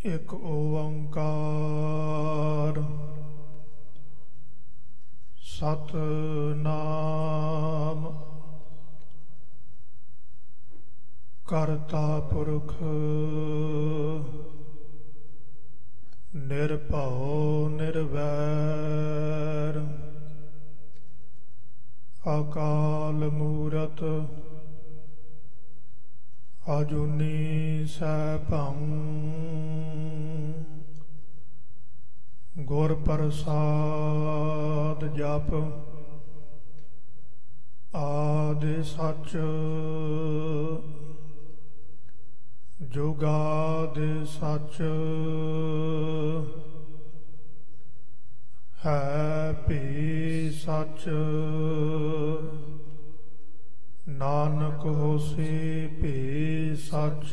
एक ओंकार सतनाम करता पुरख निर्भव निर्वैर अकाल मूरत अजूनी सैभं गुर प्रसाद जप आदि सच जुगादि सच है भी सच नानक होसी भी सच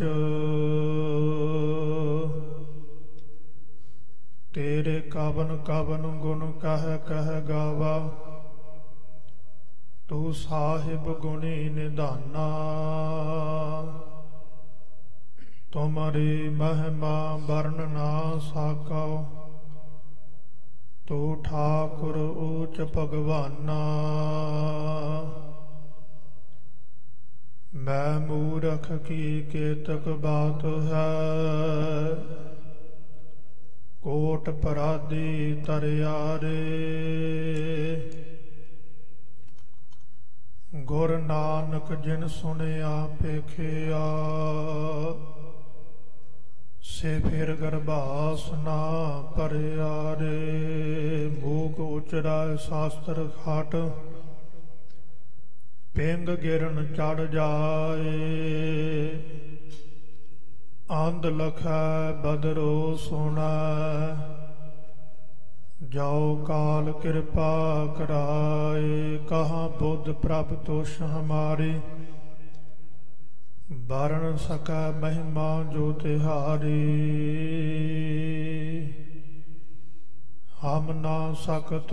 तेरे कवन कवन गुण कह कह गावा तू साहिब गुणी निधाना तुम्हारी महिमा वर्ण ना साको तू ठाकुर ऊच भगवाना मैं मूरख की केतक बात है कोट पराधी तरियारे गुर नानक जिन सुनिया पेखिया से फिर गर्भास ना परियारे मूक उचराय शास्त्र खाट पिंग गिरन चढ़ जाए आंद लखै बदरो सोना जाओ काल कृपा कराए कहाँ बुद्ध प्रभ तुष हमारी वर्ण सकै महिमा जो तिहारी हम ना सकत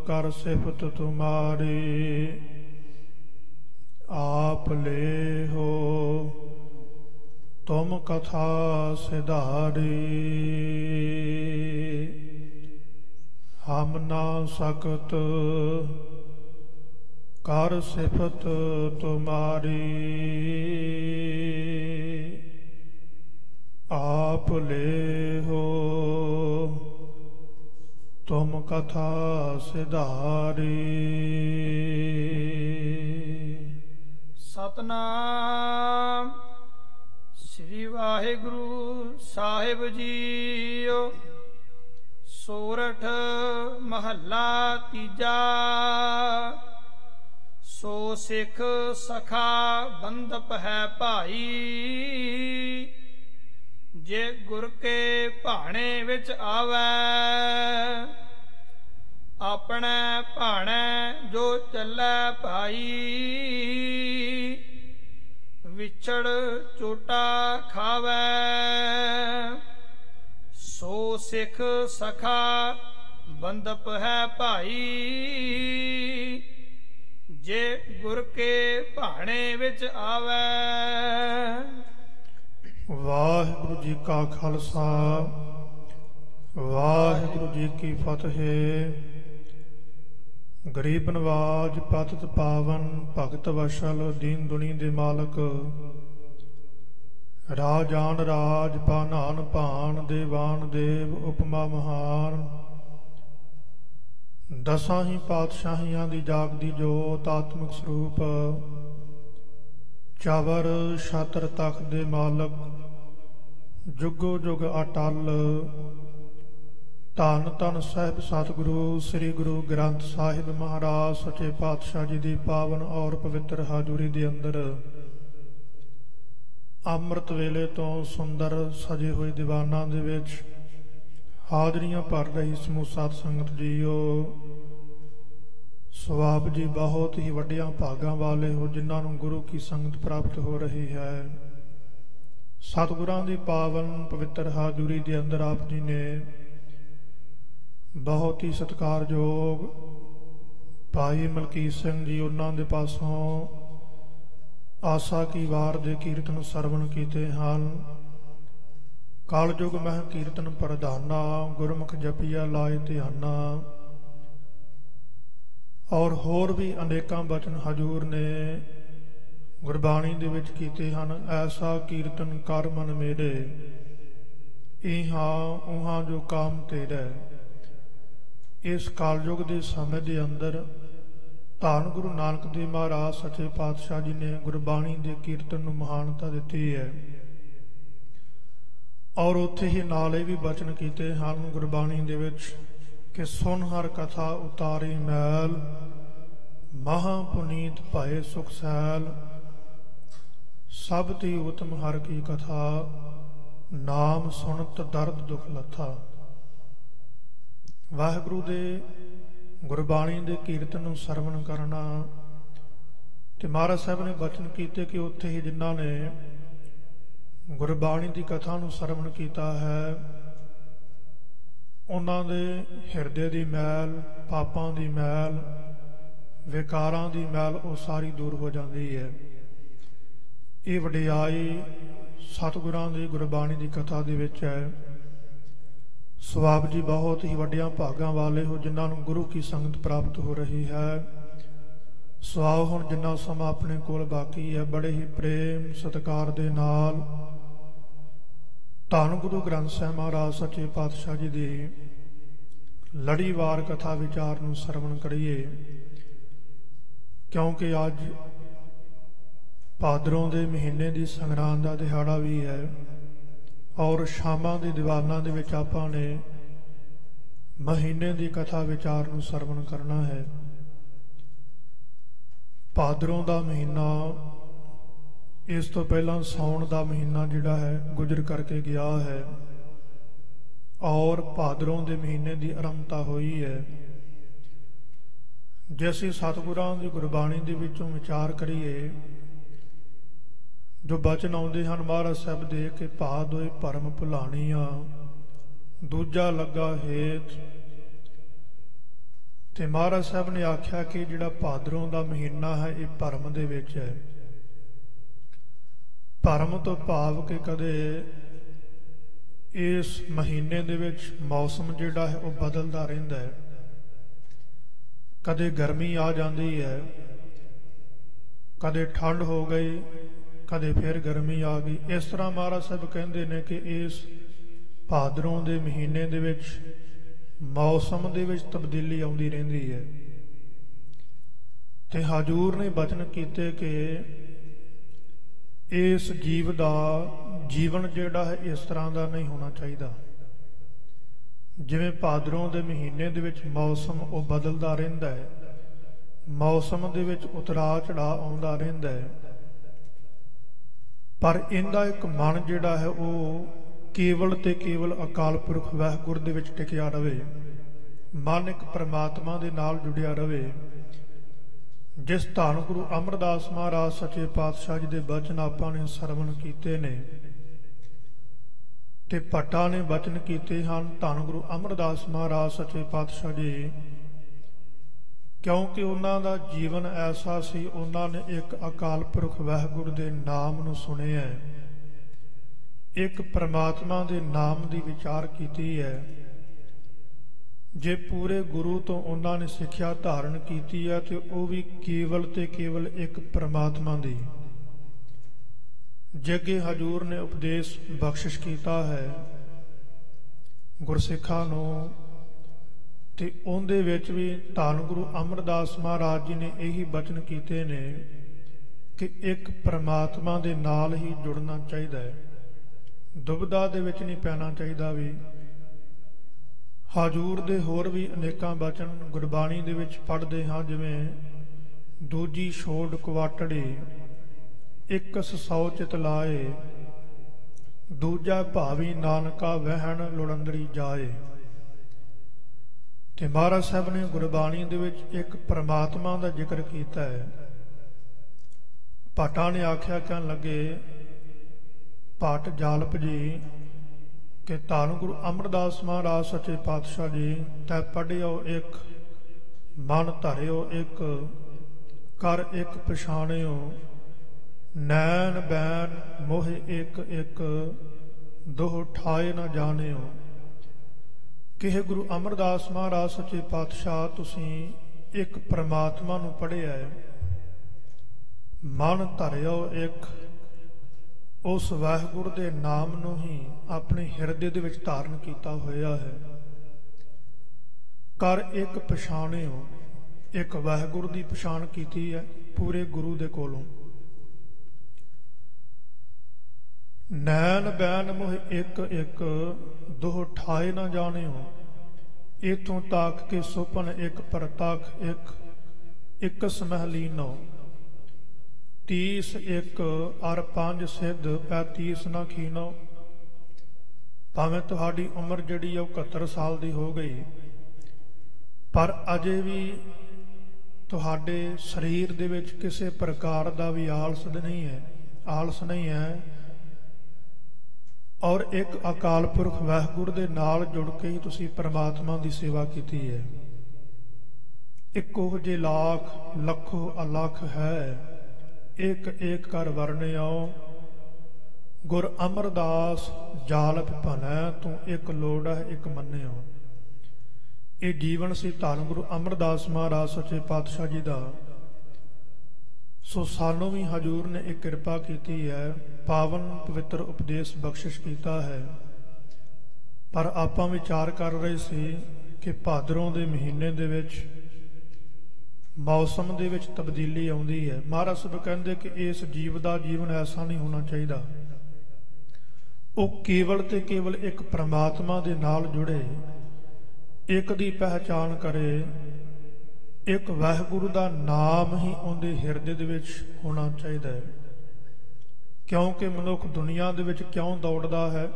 कर सिफत तुम्हारी आप ले हो तुम कथा सिधारी हम ना सकत कर सिफत तुम्हारी आप ले हो तुम कथा सिधारी। सतनाम श्री वाहिगुरु साहिब जीओ। सोरठ महला तीजा। सो सिख सखा बंधप है भाई जे गुर के भाणे विच आवे अपने भाणे जो चलै भाई विछड़ चोटा खावे सो सिख सखा बंधप है भाई जे गुर के भाणे विच आवे। वाहिगुरु जी का खालसा वाहिगुरु जी की फतेह। गरीब नवाज पतित पावन भगत वशल दीन दुनी दे मालक राजान राज पानान भान देवान देव उपमा महान दसां ही पातशाहियां दी जागदी जोत आत्मिक स्वरूप चावर छात्र तख्त दे मालक जुगो जुग अटल धन धन साहिब सतगुरु श्री गुरु ग्रंथ साहिब महाराज सच्चे पातशाह जी दी पावन और पवित्र हाजूरी दे अंदर अमृत वेले तो सुंदर सजे हुए दीवाना दे विच हाजरियां भर रही समूह सत संगत जीओ। स्वाब जी बहुत ही वड्डियां भागां वाले हो जिन्हां नूं गुरु की संगत प्राप्त हो रही है। सतगुरां दी पावन पवित्र हाजूरी दे अंदर आप जी ने बहुत ही सत्कारयोग भाई मलकीत सिंह जी उन्हां दे पासों आसा की वार दे कीर्तन सरवण कीते हैं। ਕਾਲਯੁਗ ਮਹਿ ਕੀਰਤਨ ਪ੍ਰਧਾਨਾ, ਗੁਰਮੁਖ ਜਪੀਆ ਲਾਏ ਧਿਆਨਾ। ਔਰ ਹੋਰ ਵੀ ਅਨੇਕਾਂ ਬਚਨ ਹਜੂਰ ਨੇ ਗੁਰਬਾਣੀ ਦੇ ਵਿੱਚ ਕੀਤੇ ਹਨ। ਐਸਾ ਕੀਰਤਨ ਕਰ ਮਨ ਮੇਰੇ, ਇਹਾਂ ਉਹਾਂ ਜੋ ਕਾਮ ਤੇਰਾ। ਇਸ ਕਾਲਯੁਗ ਦੇ ਸਮੇਂ ਦੇ ਅੰਦਰ ਧੰਨ ਗੁਰੂ ਨਾਨਕ ਦੇਵ ਮਹਾਰਾਜ ਸੱਚੇ ਪਾਤਸ਼ਾਹ ਜੀ ਨੇ ਗੁਰਬਾਣੀ ਦੇ ਕੀਰਤਨ ਨੂੰ ਮਹਾਨਤਾ ਦਿੱਤੀ ਹੈ। ਔਰ ਉੱਥੇ ਹੀ ਨਾਲ ਇਹ ਵੀ ਬਚਨ ਕੀਤੇ ਹਨ ਗੁਰਬਾਣੀ ਦੇ ਵਿੱਚ ਕਿ ਸੁਨ ਹਰ ਕਥਾ ਉਤਾਰੀ ਮੈਲ, ਮਹਾ ਪੁਨੀਤ ਭਏ ਸੁਖ ਸੈਲ। ਸਭ ਤੀ ਉਤਮ ਹਰ ਕੀ ਕਥਾ, ਨਾਮ ਸੁਣਤ ਦਰਦ ਦੁਖ ਲੱਥਾ। ਵਾਹਿਗੁਰੂ ਦੇ ਗੁਰਬਾਣੀ ਦੇ ਕੀਰਤਨ ਨੂੰ ਸਰਵਣ ਕਰਨਾ। ਤੇ ਮਹਾਰਾਜ ਸਾਹਿਬ ਨੇ ਬਚਨ ਕੀਤੇ ਕਿ ਉੱਥੇ ਹੀ ਜਿਨ੍ਹਾਂ ਨੇ ਗੁਰਬਾਣੀ ਦੀ ਕਥਾ ਨੂੰ ਸਰਵਣ ਕੀਤਾ ਹੈ, ਉਹਨਾਂ ਦੇ ਹਿਰਦੇ ਦੀ ਮੈਲ, ਪਾਪਾਂ ਦੀ ਮੈਲ, ਵਿਕਾਰਾਂ ਦੀ ਮੈਲ ਉਹ ਸਾਰੀ ਦੂਰ ਹੋ ਜਾਂਦੀ ਹੈ। ਇਹ ਵਡਿਆਈ ਸਤਿਗੁਰਾਂ ਦੀ ਗੁਰਬਾਣੀ ਦੀ ਕਥਾ ਦੇ ਵਿੱਚ ਹੈ। ਸੋ ਆਪ ਜੀ ਬਹੁਤ ਹੀ ਵੱਡਿਆਂ ਭਾਗਾਂ ਵਾਲੇ ਹੋ ਜਿਨ੍ਹਾਂ ਨੂੰ ਗੁਰੂ ਕੀ ਸੰਗਤ ਪ੍ਰਾਪਤ ਹੋ ਰਹੀ ਹੈ। ਸੋ ਆਓ ਹੁਣ ਜਿੰਨਾ ਸਮਾਂ ਆਪਣੇ ਕੋਲ ਬਾਕੀ ਹੈ, ਬੜੇ ਹੀ ਪ੍ਰੇਮ ਸਤਿਕਾਰ ਦੇ ਨਾਲ ਧੰਨ ਗੁਰੂ ਗ੍ਰੰਥ ਸਾਹਿਬ ਮਹਾਰਾਜ ਸੱਚੇ ਪਾਤਸ਼ਾਹ ਜੀ ਦੀ ਲੜੀਵਾਰ ਕਥਾ ਵਿਚਾਰ ਨੂੰ ਸਰਵਣ ਕਰੀਏ। ਕਿਉਂਕਿ ਅੱਜ ਭਾਦਰੋਂ ਦੇ ਮਹੀਨੇ ਦੀ ਸੰਗਰਾਂਦ ਦਾ ਦਿਹਾੜਾ ਵੀ ਹੈ ਔਰ ਸ਼ਾਮਾਂ ਦੇ ਦੀਵਾਨਾਂ ਦੇ ਵਿੱਚ ਆਪਾਂ ਨੇ ਮਹੀਨੇ ਦੀ ਕਥਾ ਵਿਚਾਰ ਨੂੰ ਸਰਵਣ ਕਰਨਾ ਹੈ। ਭਾਦਰੋਂ ਦਾ ਮਹੀਨਾ, ਇਸ ਤੋਂ ਪਹਿਲਾਂ ਸਾਉਣ ਦਾ ਮਹੀਨਾ ਜਿਹੜਾ ਹੈ ਗੁਜ਼ਰ ਕਰਕੇ ਗਿਆ ਹੈ ਔਰ ਭਾਦਰੋਂ ਦੇ ਮਹੀਨੇ ਦੀ ਆਰੰਭਤਾ ਹੋਈ ਹੈ। ਜੇ ਅਸੀਂ ਸਤਿਗੁਰਾਂ ਦੀ ਗੁਰਬਾਣੀ ਦੇ ਵਿੱਚੋਂ ਵਿਚਾਰ ਕਰੀਏ, ਜੋ ਬਚਨ ਆਉਂਦੇ ਹਨ ਮਹਾਰਾਜ ਸਾਹਿਬ ਦੇ ਕਿ ਭਾਦ ਹੋਏ ਭਰਮ ਭੁਲਾਣੀਆਂ, ਦੂਜਾ ਲੱਗਾ ਹੇਤ। ਤੇ ਮਹਾਰਾਜ ਸਾਹਿਬ ਨੇ ਆਖਿਆ ਕਿ ਜਿਹੜਾ ਭਾਦਰੋਂ ਦਾ ਮਹੀਨਾ ਹੈ ਇਹ ਭਰਮ ਦੇ ਵਿੱਚ ਹੈ। ਭਰਮ ਤੋਂ ਭਾਵ ਕਿ ਕਦੇ ਇਸ ਮਹੀਨੇ ਦੇ ਵਿੱਚ ਮੌਸਮ ਜਿਹੜਾ ਹੈ ਉਹ ਬਦਲਦਾ ਰਹਿੰਦਾ ਹੈ। ਕਦੇ ਗਰਮੀ ਆ ਜਾਂਦੀ ਹੈ, ਕਦੇ ਠੰਡ ਹੋ ਗਈ, ਕਦੇ ਫਿਰ ਗਰਮੀ ਆ ਗਈ। ਇਸ ਤਰ੍ਹਾਂ ਮਹਾਰਾਜ ਸਾਹਿਬ ਕਹਿੰਦੇ ਨੇ ਕਿ ਇਸ ਭਾਦਰੋਂ ਦੇ ਮਹੀਨੇ ਦੇ ਵਿੱਚ ਮੌਸਮ ਦੇ ਵਿੱਚ ਤਬਦੀਲੀ ਆਉਂਦੀ ਰਹਿੰਦੀ ਹੈ। ਤੇ ਹਜੂਰ ਨੇ ਬਚਨ ਕੀਤੇ ਕਿ ਇਸ ਜੀਵ ਦਾ ਜੀਵਨ ਜਿਹੜਾ ਹੈ ਇਸ ਤਰ੍ਹਾਂ ਦਾ ਨਹੀਂ ਹੋਣਾ ਚਾਹੀਦਾ। ਜਿਵੇਂ ਭਾਦਰੋਂ ਦੇ ਮਹੀਨੇ ਦੇ ਵਿੱਚ ਮੌਸਮ ਉਹ ਬਦਲਦਾ ਰਹਿੰਦਾ ਹੈ, ਮੌਸਮ ਦੇ ਵਿੱਚ ਉਤਰਾਅ ਚੜਾਅ ਆਉਂਦਾ ਰਹਿੰਦਾ ਹੈ, ਪਰ ਇਹਦਾ ਇੱਕ ਮਨ ਜਿਹੜਾ ਹੈ ਉਹ ਕੇਵਲ ਤੇ ਕੇਵਲ ਅਕਾਲ ਪੁਰਖ ਵਾਹਿਗੁਰੂ ਦੇ ਵਿੱਚ ਟਿਕਿਆ ਰਵੇ। ਮਨ ਇੱਕ ਪ੍ਰਮਾਤਮਾ ਦੇ ਨਾਲ ਜੁੜਿਆ ਰਵੇ। ਜਿਸ ਧੰਨ ਗੁਰੂ ਅਮਰਦਾਸ ਮਹਾਰਾਜ ਸੱਚੇ ਪਾਤਸ਼ਾਹ ਜੀ ਦੇ ਬਚਨ ਆਪਾਂ ਨੇ ਸਰਵਣ ਕੀਤੇ ਨੇ ਤੇ ਭੱਟਾਂ ਨੇ ਬਚਨ ਕੀਤੇ ਹਨ ਧੰਨ ਗੁਰੂ ਅਮਰਦਾਸ ਮਹਾਰਾਜ ਸੱਚੇ ਪਾਤਸ਼ਾਹ ਜੀ, ਕਿਉਂਕਿ ਉਹਨਾਂ ਦਾ ਜੀਵਨ ਐਸਾ ਸੀ, ਉਹਨਾਂ ਨੇ ਇੱਕ ਅਕਾਲ ਪੁਰਖ ਵਾਹਿਗੁਰੂ ਦੇ ਨਾਮ ਨੂੰ ਸੁਣਿਆ, ਇੱਕ ਪ੍ਰਮਾਤਮਾ ਦੇ ਨਾਮ ਦੀ ਵਿਚਾਰ ਕੀਤੀ ਹੈ। ਜੇ ਪੂਰੇ ਗੁਰੂ ਤੋਂ ਉਹਨਾਂ ਨੇ ਸਿੱਖਿਆ ਧਾਰਨ ਕੀਤੀ ਹੈ ਤੇ ਉਹ ਵੀ ਕੇਵਲ ਤੇ ਕੇਵਲ ਇੱਕ ਪ੍ਰਮਾਤਮਾ ਦੀ। ਜੇ ਅੱਗੇ ਹਜੂਰ ਨੇ ਉਪਦੇਸ਼ ਬਖਸ਼ਿਸ਼ ਕੀਤਾ ਹੈ ਗੁਰਸਿੱਖਾਂ ਨੂੰ, ਤੇ ਉਹਦੇ ਵਿੱਚ ਵੀ ਧੰਨ ਗੁਰੂ ਅਮਰਦਾਸ ਮਹਾਰਾਜ ਜੀ ਨੇ ਇਹੀ ਬਚਨ ਕੀਤੇ ਨੇ ਕਿ ਇੱਕ ਪ੍ਰਮਾਤਮਾ ਦੇ ਨਾਲ ਹੀ ਜੁੜਨਾ ਚਾਹੀਦਾ ਹੈ, ਦੁਬਿਧਾ ਦੇ ਵਿੱਚ ਨਹੀਂ ਪੈਣਾ ਚਾਹੀਦਾ। ਵੀ ਹਜੂਰ ਦੇ ਹੋਰ ਵੀ ਅਨੇਕਾਂ ਬਚਨ ਗੁਰਬਾਣੀ ਦੇ ਵਿੱਚ ਪੜ੍ਹਦੇ ਹਾਂ, ਜਿਵੇਂ ਦੂਜੀ ਛੋੜ ਕੁਆਟੜੀ, ਇੱਕ ਸੌ ਚਿਤ ਲਾਏ, ਦੂਜਾ ਭਾਵੀ ਨਾਨਕਾ ਵਹਿਣ ਲੁੜੰਦੜੀ ਜਾਏ। ਤੇ ਮਹਾਰਾਜ ਸਾਹਿਬ ਨੇ ਗੁਰਬਾਣੀ ਦੇ ਵਿੱਚ ਇੱਕ ਪ੍ਰਮਾਤਮਾ ਦਾ ਜ਼ਿਕਰ ਕੀਤਾ ਹੈ। ਭੱਟਾਂ ਨੇ ਆਖਿਆ ਕਹਿਣ ਲੱਗੇ ਭੱਟ ਜਾਲਪ ਜੀ ਕਿ ਧੰਨ ਗੁਰੂ ਅਮਰਦਾਸ ਮਹਾਰਾਜ ਸੱਚੇ ਪਾਤਸ਼ਾਹ ਜੀ ਤੈ ਪੜ੍ਹਿਓ ਇੱਕ, ਮਨ ਧਰਿਓ ਇੱਕ, ਕਰ ਇੱਕ ਪਛਾਣਿਓ, ਨੈਣ ਬੈਣ ਮੋਹ ਇੱਕ ਇੱਕ, दोह ठाए न जानियो। किहे गुरु अमरदास महाराज सच्चे पातशाह तुसीं एक परमात्मा नूं पढ़िया है, मन धरियो एक उस वाहिगुरु दे नाम नूं ही अपने हिरदे दे विच धारण कीता होया है। कर एक पछाणियो, एक वाहिगुरु दी पछाण कीती है पूरे गुरु दे कोलों। नैन बैन मोह एक एक दोह ठाए न जानियो। इथों ताक के सुपन एक परताख एक समहलीनो। 30 एक अर 5 सिद्ध 35 न खीनो। भावें तुहाडी उम्र जिहड़ी 71 साल दी हो गई, पर अजे भी तुहाडे शरीर दे विच किसी प्रकार दा भी आलस नहीं है। और एक अकाल पुरख वाहिगुरु दे नाल जुड़ के ही तुसी परमात्मा दी सेवा कीती है। इको जे लाख लखो अलख है, एक एक कर वरनियो। गुर अमरदास जालप भनै तू एक लोड़ है एक मन्नियो। ये जीवन सी धन गुरु अमरदास महाराज सच्चे पातशाह जी दा। सो सानू भी हजूर ने एक कृपा की है, पावन पवित्र उपदेश बख्शिश किया है। पर आपां विचार कर रहे सी कि भादरों के महीने दे विच मौसम दे विच तब्दीली आउंदी है। महाराज साहब कहंदे कि इस जीव का जीवन ऐसा नहीं होना चाहिए। वो केवल ते केवल एक परमात्मा दे नाल जुड़े, एक दी पहचान करे, एक वाहिगुरु का नाम ही उनके हिरदे दे विच होना चाहिए। क्योंकि मनुख दुनिया दे विच क्यों दौड़दा है?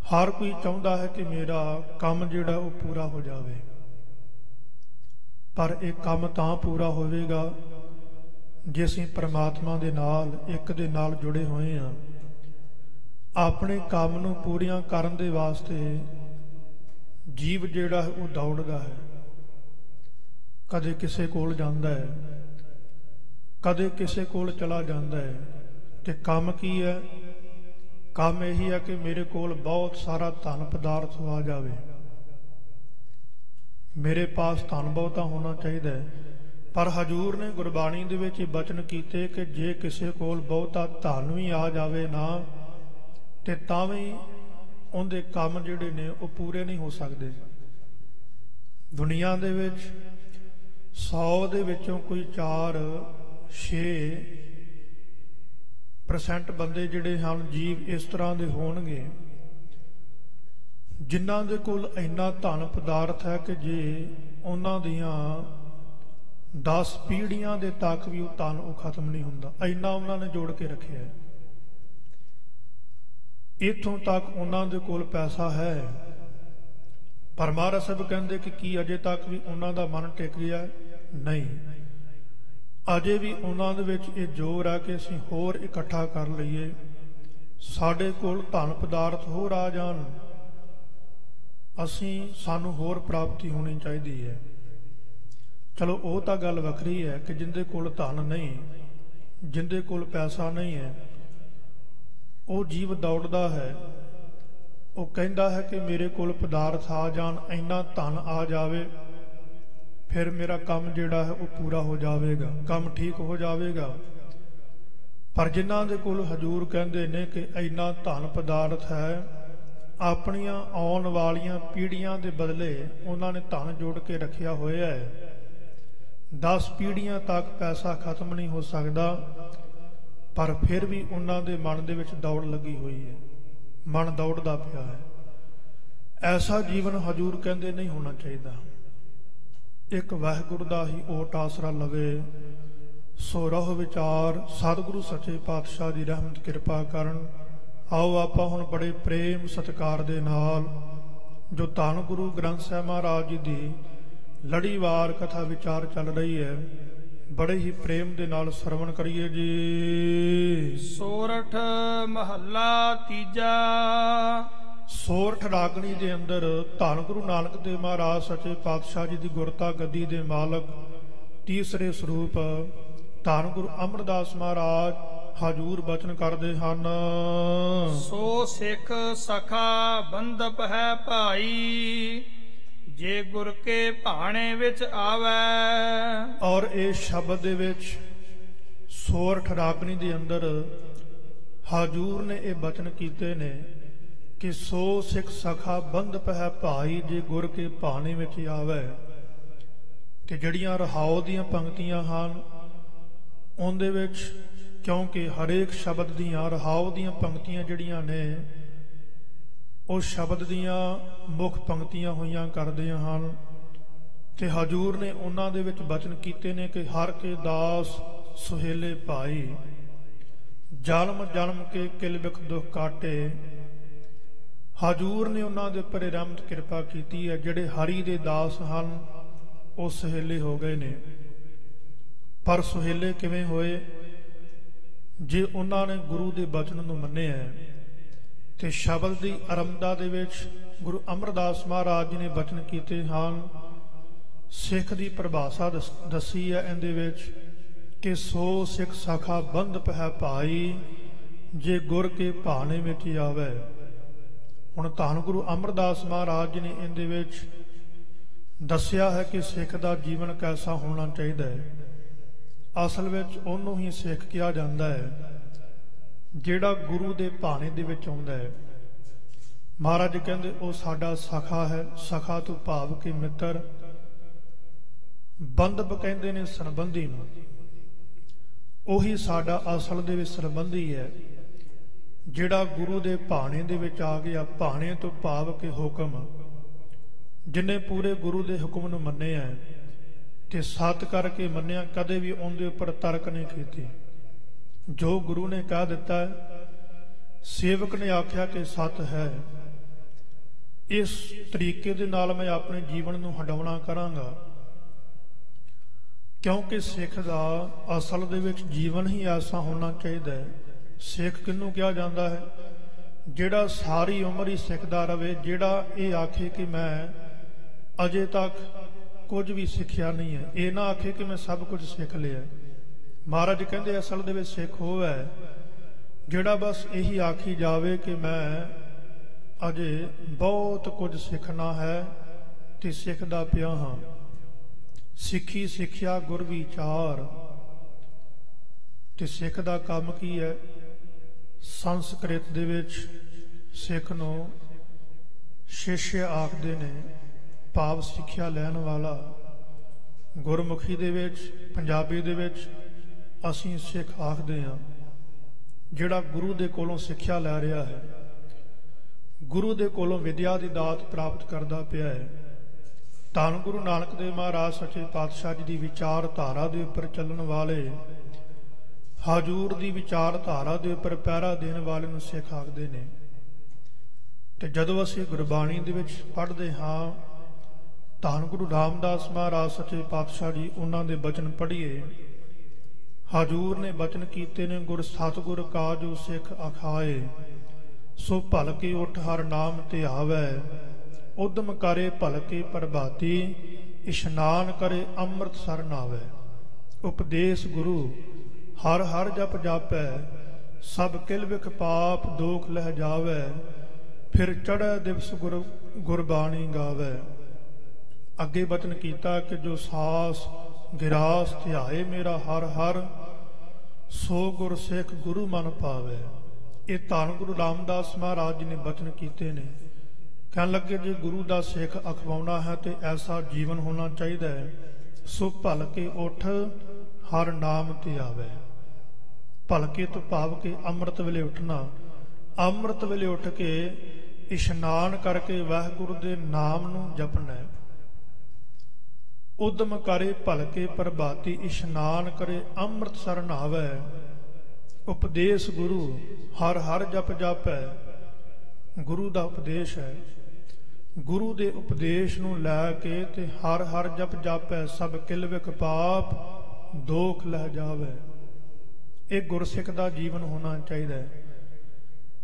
हर कोई चाहता है कि मेरा काम जिहड़ा वो पूरा हो जाए, पर एक काम तां पूरा होवेगा जे असीं परमात्मा दे नाल एक दे नाल जुड़े होए हां। अपने काम नूं पूरियां करन दे वास्ते जीव जिहड़ा है वो दौड़दा है। कदे किसे कोल जांदा है, कदे किसे कोल चला जांदा है। ते काम की है? काम यही है कि मेरे कोल बहुत सारा धन पदार्थ आ जावे, मेरे पास धन बहुता होना चाहिए। पर हजूर ने गुरबाणी दे विच बचन कीते कि जे किसे कोल बहुता धन भी आ जावे ना, ते तां भी उनके काम जिहड़े ने वो पूरे नहीं हो सकते। दुनिया दे विच 100 दे विचों कोई 4-6% बंदे जिहड़े हन जीव इस तरह के होणगे जिन्हां दे कोल इन्ना धन पदार्थ है कि जे उन्हां दियां 10 पीढ़ियां दे तक भी वो धन वो खत्म नहीं हुंदा, इन्ना उन्हां ने जोड़ के रखिया है। इथों तक उन्होंने दे कोल पैसा है, पर महाराज साहब कहते कि की अजे तक भी उन्हों का मन टिक गया? नहीं, अजे भी उन्होंने विच ये जोर है कि असीं होर इकट्ठा कर लईए, साडे कोल धन पदार्थ होर आ जाण, सानू होर प्राप्ति होनी चाहिए है। चलो वो तो गल वखरी है कि जिंदे कोल धन नहीं, जिंदे कोल पैसा नहीं है, वो जीव दौड़दा है। वो कहता है कि मेरे कोल पदार्थ आ जान, इन्ना धन आ जावे, फिर मेरा काम जिहड़ा है वो पूरा हो जाएगा, काम ठीक हो जाएगा। पर जिन्हां दे कोल हजूर कहते ने कि इन्ना धन पदार्थ है, अपनियां आउण वालियां पीढ़ियां दे बदले उन्होंने धन जोड़ के रखिया होया है। 10 पीढ़ियां तक पैसा खत्म नहीं हो सकता, पर फिर भी उन्होंने मन दे विच दौड़ लगी हुई है, मन दौड़दा पिया है। ऐसा जीवन हजूर कहते नहीं होना चाहिए। एक वाहिगुरु दा ही ओट आसरा लवे, सो रह विचार सतगुरु सच्चे पातशाह की रहमत कृपा करन। आओ आपां हुण बड़े प्रेम सत्कार दे नाल जो धन गुरु ग्रंथ साहिब महाराज जी की लड़ीवार कथा विचार चल रही है, बड़े ही प्रेम दे नाल सरवण करिए जी। सोरठ महला तीजा। सोरठ रागणी दे अंदर धन गुरु नानक देव महाराज सच्चे पातशाह जी की गुरता गद्दी दे मालक तीसरे स्वरूप धन गुरु अमरदास महाराज ਹਜੂਰ ਬਚਨ ਕਰਦੇ ਹਨ। ਸੋ ਸਿੱਖ ਸਖਾ ਬੰਧਪ ਹੈ ਭਾਈ, ਜੇ ਗੁਰ ਕੇ ਭਾਣੇ ਵਿੱਚ ਆਵੈ। ਔਰ ਇਹ ਸ਼ਬਦ ਦੇ ਵਿੱਚ ਸੋਰਠ ਰਾਗਣੀ ਦੇ ਅੰਦਰ ਹਜੂਰ ਨੇ ਇਹ ਬਚਨ ਕੀਤੇ ਨੇ ਕਿ ਸੋ ਸਿੱਖ ਸਖਾ ਬੰਧਪ ਹੈ ਭਾਈ, ਜੇ ਗੁਰ ਕੇ ਭਾਣੇ ਵਿੱਚ ਆਵੈ। ਤੇ ਜਿਹੜੀਆਂ ਰਹਾਉ ਦੀਆਂ ਪੰਕਤੀਆਂ ਹਨ ਉਹਦੇ ਵਿੱਚ, ਕਿਉਂਕਿ ਹਰੇਕ ਸ਼ਬਦ ਦੀਆਂ ਰਹਾਉ ਦੀਆਂ ਪੰਕਤੀਆਂ ਜਿਹੜੀਆਂ ਨੇ ਉਹ ਸ਼ਬਦ ਦੀਆਂ ਮੁੱਖ ਪੰਕਤੀਆਂ ਹੋਈਆਂ ਕਰਦੀਆਂ ਹਨ, ਤੇ ਹਜੂਰ ਨੇ ਉਹਨਾਂ ਦੇ ਵਿੱਚ ਬਚਨ ਕੀਤੇ ਨੇ ਕਿ ਹਰ ਕੇ ਦਾਸ ਸੁਹੇਲੇ ਭਾਈ, ਜਨਮ ਜਨਮ ਕੇ ਕਿਲ ਬਿਖ ਦੁਖ ਕਾਟੇ। ਹਜੂਰ ਨੇ ਉਹਨਾਂ ਦੇ ਉੱਪਰ ਰਹਿਮਤ ਕਿਰਪਾ ਕੀਤੀ ਹੈ। ਜਿਹੜੇ ਹਰੀ ਦੇ ਦਾਸ ਹਨ ਉਹ ਸੁਹੇਲੇ ਹੋ ਗਏ ਨੇ। ਪਰ ਸੁਹੇਲੇ ਕਿਵੇਂ ਹੋਏ? ਜੇ ਉਹਨਾਂ ਨੇ ਗੁਰੂ ਦੇ ਬਚਨ ਨੂੰ ਮੰਨਿਆ। ਤੇ ਸ਼ਬਦ ਦੀ ਆਰੰਭਤਾ ਦੇ ਵਿੱਚ ਗੁਰੂ ਅਮਰਦਾਸ ਮਹਾਰਾਜ ਜੀ ਨੇ ਬਚਨ ਕੀਤੇ ਹਨ। ਸਿੱਖ ਦੀ ਪਰਿਭਾਸ਼ਾ ਦੱਸੀ ਹੈ ਇਹਦੇ ਵਿੱਚ ਕਿ ਸੋ ਸਿੱਖ ਸਖਾ ਬੰਧਪ ਹੈ ਭਾਈ, ਜੇ ਗੁਰ ਕੇ ਭਾਣੇ ਵਿੱਚ ਆਵੇ। ਹੁਣ ਧੰਨ ਗੁਰੂ ਅਮਰਦਾਸ ਮਹਾਰਾਜ ਜੀ ਨੇ ਇਹਦੇ ਵਿੱਚ ਦੱਸਿਆ ਹੈ ਕਿ ਸਿੱਖ ਦਾ ਜੀਵਨ ਕੈਸਾ ਹੋਣਾ ਚਾਹੀਦਾ ਹੈ। ਅਸਲ ਵਿੱਚ ਉਹਨੂੰ ਹੀ ਸਿੱਖ ਕਿਹਾ ਜਾਂਦਾ ਹੈ ਜਿਹੜਾ ਗੁਰੂ ਦੇ ਭਾਣੇ ਦੇ ਵਿੱਚ ਆਉਂਦਾ ਹੈ। ਮਹਾਰਾਜ ਕਹਿੰਦੇ ਉਹ ਸਾਡਾ ਸਖਾ ਹੈ। ਸਖਾ ਤੋਂ ਭਾਵ ਕਿ ਮਿੱਤਰ। ਬੰਧਪ ਕਹਿੰਦੇ ਨੇ ਸੰਬੰਧੀ ਨੂੰ। ਉਹੀ ਸਾਡਾ ਅਸਲ ਦੇ ਵਿੱਚ ਸੰਬੰਧੀ ਹੈ ਜਿਹੜਾ ਗੁਰੂ ਦੇ ਭਾਣੇ ਦੇ ਵਿੱਚ ਆ ਗਿਆ। ਭਾਣੇ ਤੋਂ ਭਾਵ ਕਿ ਹੁਕਮ। ਜਿਨੇ ਪੂਰੇ ਗੁਰੂ ਦੇ ਹੁਕਮ ਨੂੰ ਮੰਨਿਆ ਤੇ ਸਤ ਕਰਕੇ ਮੰਨਿਆ, ਕਦੇ ਵੀ ਉਹਦੇ ਉੱਪਰ ਤਰਕ ਨਹੀਂ ਕੀਤੀ। ਜੋ ਗੁਰੂ ਨੇ ਕਹਿ ਦਿੱਤਾ ਹੈ, ਸੇਵਕ ਨੇ ਆਖਿਆ ਕਿ ਸਤ ਹੈ, ਇਸ ਤਰੀਕੇ ਦੇ ਨਾਲ ਮੈਂ ਆਪਣੇ ਜੀਵਨ ਨੂੰ ਹੰਡਾਉਣਾ ਕਰਾਂਗਾ। ਕਿਉਂਕਿ ਸਿੱਖ ਦਾ ਅਸਲ ਦੇ ਵਿੱਚ ਜੀਵਨ ਹੀ ਐਸਾ ਹੋਣਾ ਚਾਹੀਦਾ ਹੈ। ਸਿੱਖ ਕਿਹਨੂੰ ਕਿਹਾ ਜਾਂਦਾ ਹੈ? ਜਿਹੜਾ ਸਾਰੀ ਉਮਰ ਹੀ ਸਿੱਖਦਾ ਰਵੇ, ਜਿਹੜਾ ਇਹ ਆਖੇ ਕਿ ਮੈਂ ਅਜੇ ਤੱਕ ਕੁਝ ਵੀ ਸਿੱਖਿਆ ਨਹੀਂ ਹੈ, ਇਹ ਨਾ ਆਖੇ ਕਿ ਮੈਂ ਸਭ ਕੁਝ ਸਿੱਖ ਲਿਆ। ਮਹਾਰਾਜ ਕਹਿੰਦੇ ਅਸਲ ਦੇ ਵਿੱਚ ਸਿੱਖ ਉਹ ਹੈ ਜਿਹੜਾ ਬਸ ਇਹੀ ਆਖੀ ਜਾਵੇ ਕਿ ਮੈਂ ਅਜੇ ਬਹੁਤ ਕੁਝ ਸਿੱਖਣਾ ਹੈ ਤੇ ਸਿੱਖਦਾ ਪਿਆ ਹਾਂ। ਸਿੱਖੀ ਸਿੱਖਿਆ ਗੁਰ ਵਿਚਾਰ। ਤੇ ਸਿੱਖ ਦਾ ਕੰਮ ਕੀ ਹੈ? ਸੰਸਕ੍ਰਿਤ ਦੇ ਵਿੱਚ ਸਿੱਖ ਨੂੰ ਸ਼ਿਸ਼ਯ ਆਖਦੇ ਨੇ, ਭਾਵ ਸਿੱਖਿਆ ਲੈਣ ਵਾਲਾ। ਗੁਰਮੁਖੀ ਦੇ ਵਿੱਚ, ਪੰਜਾਬੀ ਦੇ ਵਿੱਚ ਅਸੀਂ ਸਿੱਖ ਆਖਦੇ ਹਾਂ ਜਿਹੜਾ ਗੁਰੂ ਦੇ ਕੋਲੋਂ ਸਿੱਖਿਆ ਲੈ ਰਿਹਾ ਹੈ, ਗੁਰੂ ਦੇ ਕੋਲੋਂ ਵਿਦਿਆ ਦੀ ਦਾਤ ਪ੍ਰਾਪਤ ਕਰਦਾ ਪਿਆ ਹੈ। ਧੰਨ ਗੁਰੂ ਨਾਨਕ ਦੇਵ ਮਹਾਰਾਜ ਸੱਚੇ ਪਾਤਸ਼ਾਹ ਜੀ ਦੀ ਵਿਚਾਰਧਾਰਾ ਦੇ ਉੱਪਰ ਚੱਲਣ ਵਾਲੇ, ਹਜੂਰ ਦੀ ਵਿਚਾਰਧਾਰਾ ਦੇ ਉੱਪਰ ਪਹਿਰਾ ਦੇਣ ਵਾਲੇ ਨੂੰ ਸਿੱਖ ਆਖਦੇ ਨੇ। ਤੇ ਜਦੋਂ ਅਸੀਂ ਗੁਰਬਾਣੀ ਦੇ ਵਿੱਚ ਪੜ੍ਹਦੇ ਹਾਂ, ਧੰਨ ਗੁਰੂ ਰਾਮਦਾਸ ਮਹਾਰਾਜ ਸੱਚੇ ਪਾਤਸ਼ਾਹ ਜੀ ਉਹਨਾਂ ਦੇ ਬਚਨ ਪੜ੍ਹੀਏ। ਹਜੂਰ ਨੇ ਬਚਨ ਕੀਤੇ ਨੇ, ਗੁਰ ਸਤਿਗੁਰ ਕਾਜੂ ਸਿੱਖ ਅਖਾਏ, ਸੋ ਭਲਕੇ ਉੱਠ ਹਰ ਨਾਮ ਧਿਆਵੈ, ਉਦਮ ਕਰੇ ਭਲਕੇ ਪ੍ਰਭਾਤੀ, ਇਸ਼ਨਾਨ ਕਰੇ ਅੰਮ੍ਰਿਤ ਸਰ ਨਾਵੈ। ਉਪਦੇਸ਼ ਗੁਰੂ ਹਰ ਹਰ ਜਪ ਜਾਪੈ, ਸਭ ਕਿਲ ਵਿਖ ਪਾਪ ਦੋਖ ਲਹਿ ਜਾਵੈ, ਫਿਰ ਚੜ੍ਹੈ ਦਿਵਸ ਗੁਰਬਾਣੀ ਗਾਵੈ। ਅੱਗੇ ਬਚਨ ਕੀਤਾ ਕਿ ਜੋ ਸਾਸ ਗਿਰਾਸ ਧਿਆਏ ਮੇਰਾ ਹਰ ਹਰ, ਸੋ ਗੁਰ ਸਿੱਖ ਗੁਰੂ ਮਨ ਪਾਵੈ। ਇਹ ਧੰਨ ਗੁਰੂ ਰਾਮਦਾਸ ਮਹਾਰਾਜ ਜੀ ਨੇ ਬਚਨ ਕੀਤੇ ਨੇ। ਕਹਿਣ ਲੱਗੇ ਜੇ ਗੁਰੂ ਦਾ ਸਿੱਖ ਅਖਵਾਉਣਾ ਹੈ ਤੇ ਐਸਾ ਜੀਵਨ ਹੋਣਾ ਚਾਹੀਦਾ ਹੈ। ਸੋ ਭਲਕੇ ਉੱਠ ਹਰ ਨਾਮ ਧਿਆਵੈ। ਭਲਕੇ ਤੋਂ ਭਾਵ ਕਿ ਅੰਮ੍ਰਿਤ ਵੇਲੇ ਉੱਠਣਾ। ਅੰਮ੍ਰਿਤ ਵੇਲੇ ਉੱਠ ਕੇ ਇਸ਼ਨਾਨ ਕਰਕੇ ਵਾਹਿਗੁਰੂ ਦੇ ਨਾਮ ਨੂੰ ਜਪਣਾ। ਉਦਮ ਕਰੇ ਭਲਕੇ ਪ੍ਰਭਾਤੀ, ਇਸ਼ਨਾਨ ਕਰੇ ਅੰਮ੍ਰਿਤ ਸਰ ਨਾਵੈ। ਉਪਦੇਸ਼ ਗੁਰੂ ਹਰ ਹਰ ਜਪ ਜਾਪੈ। ਗੁਰੂ ਦਾ ਉਪਦੇਸ਼ ਹੈ। ਗੁਰੂ ਦੇ ਉਪਦੇਸ਼ ਨੂੰ ਲੈ ਕੇ ਤੇ ਹਰ ਹਰ ਜਪ ਜਾਪੈ, ਸਭ ਕਿਲ ਵਿਖ ਪਾਪ ਦੋਖ ਲਹਿ ਜਾਵੈ। ਇਹ ਗੁਰਸਿੱਖ ਦਾ ਜੀਵਨ ਹੋਣਾ ਚਾਹੀਦਾ ਹੈ।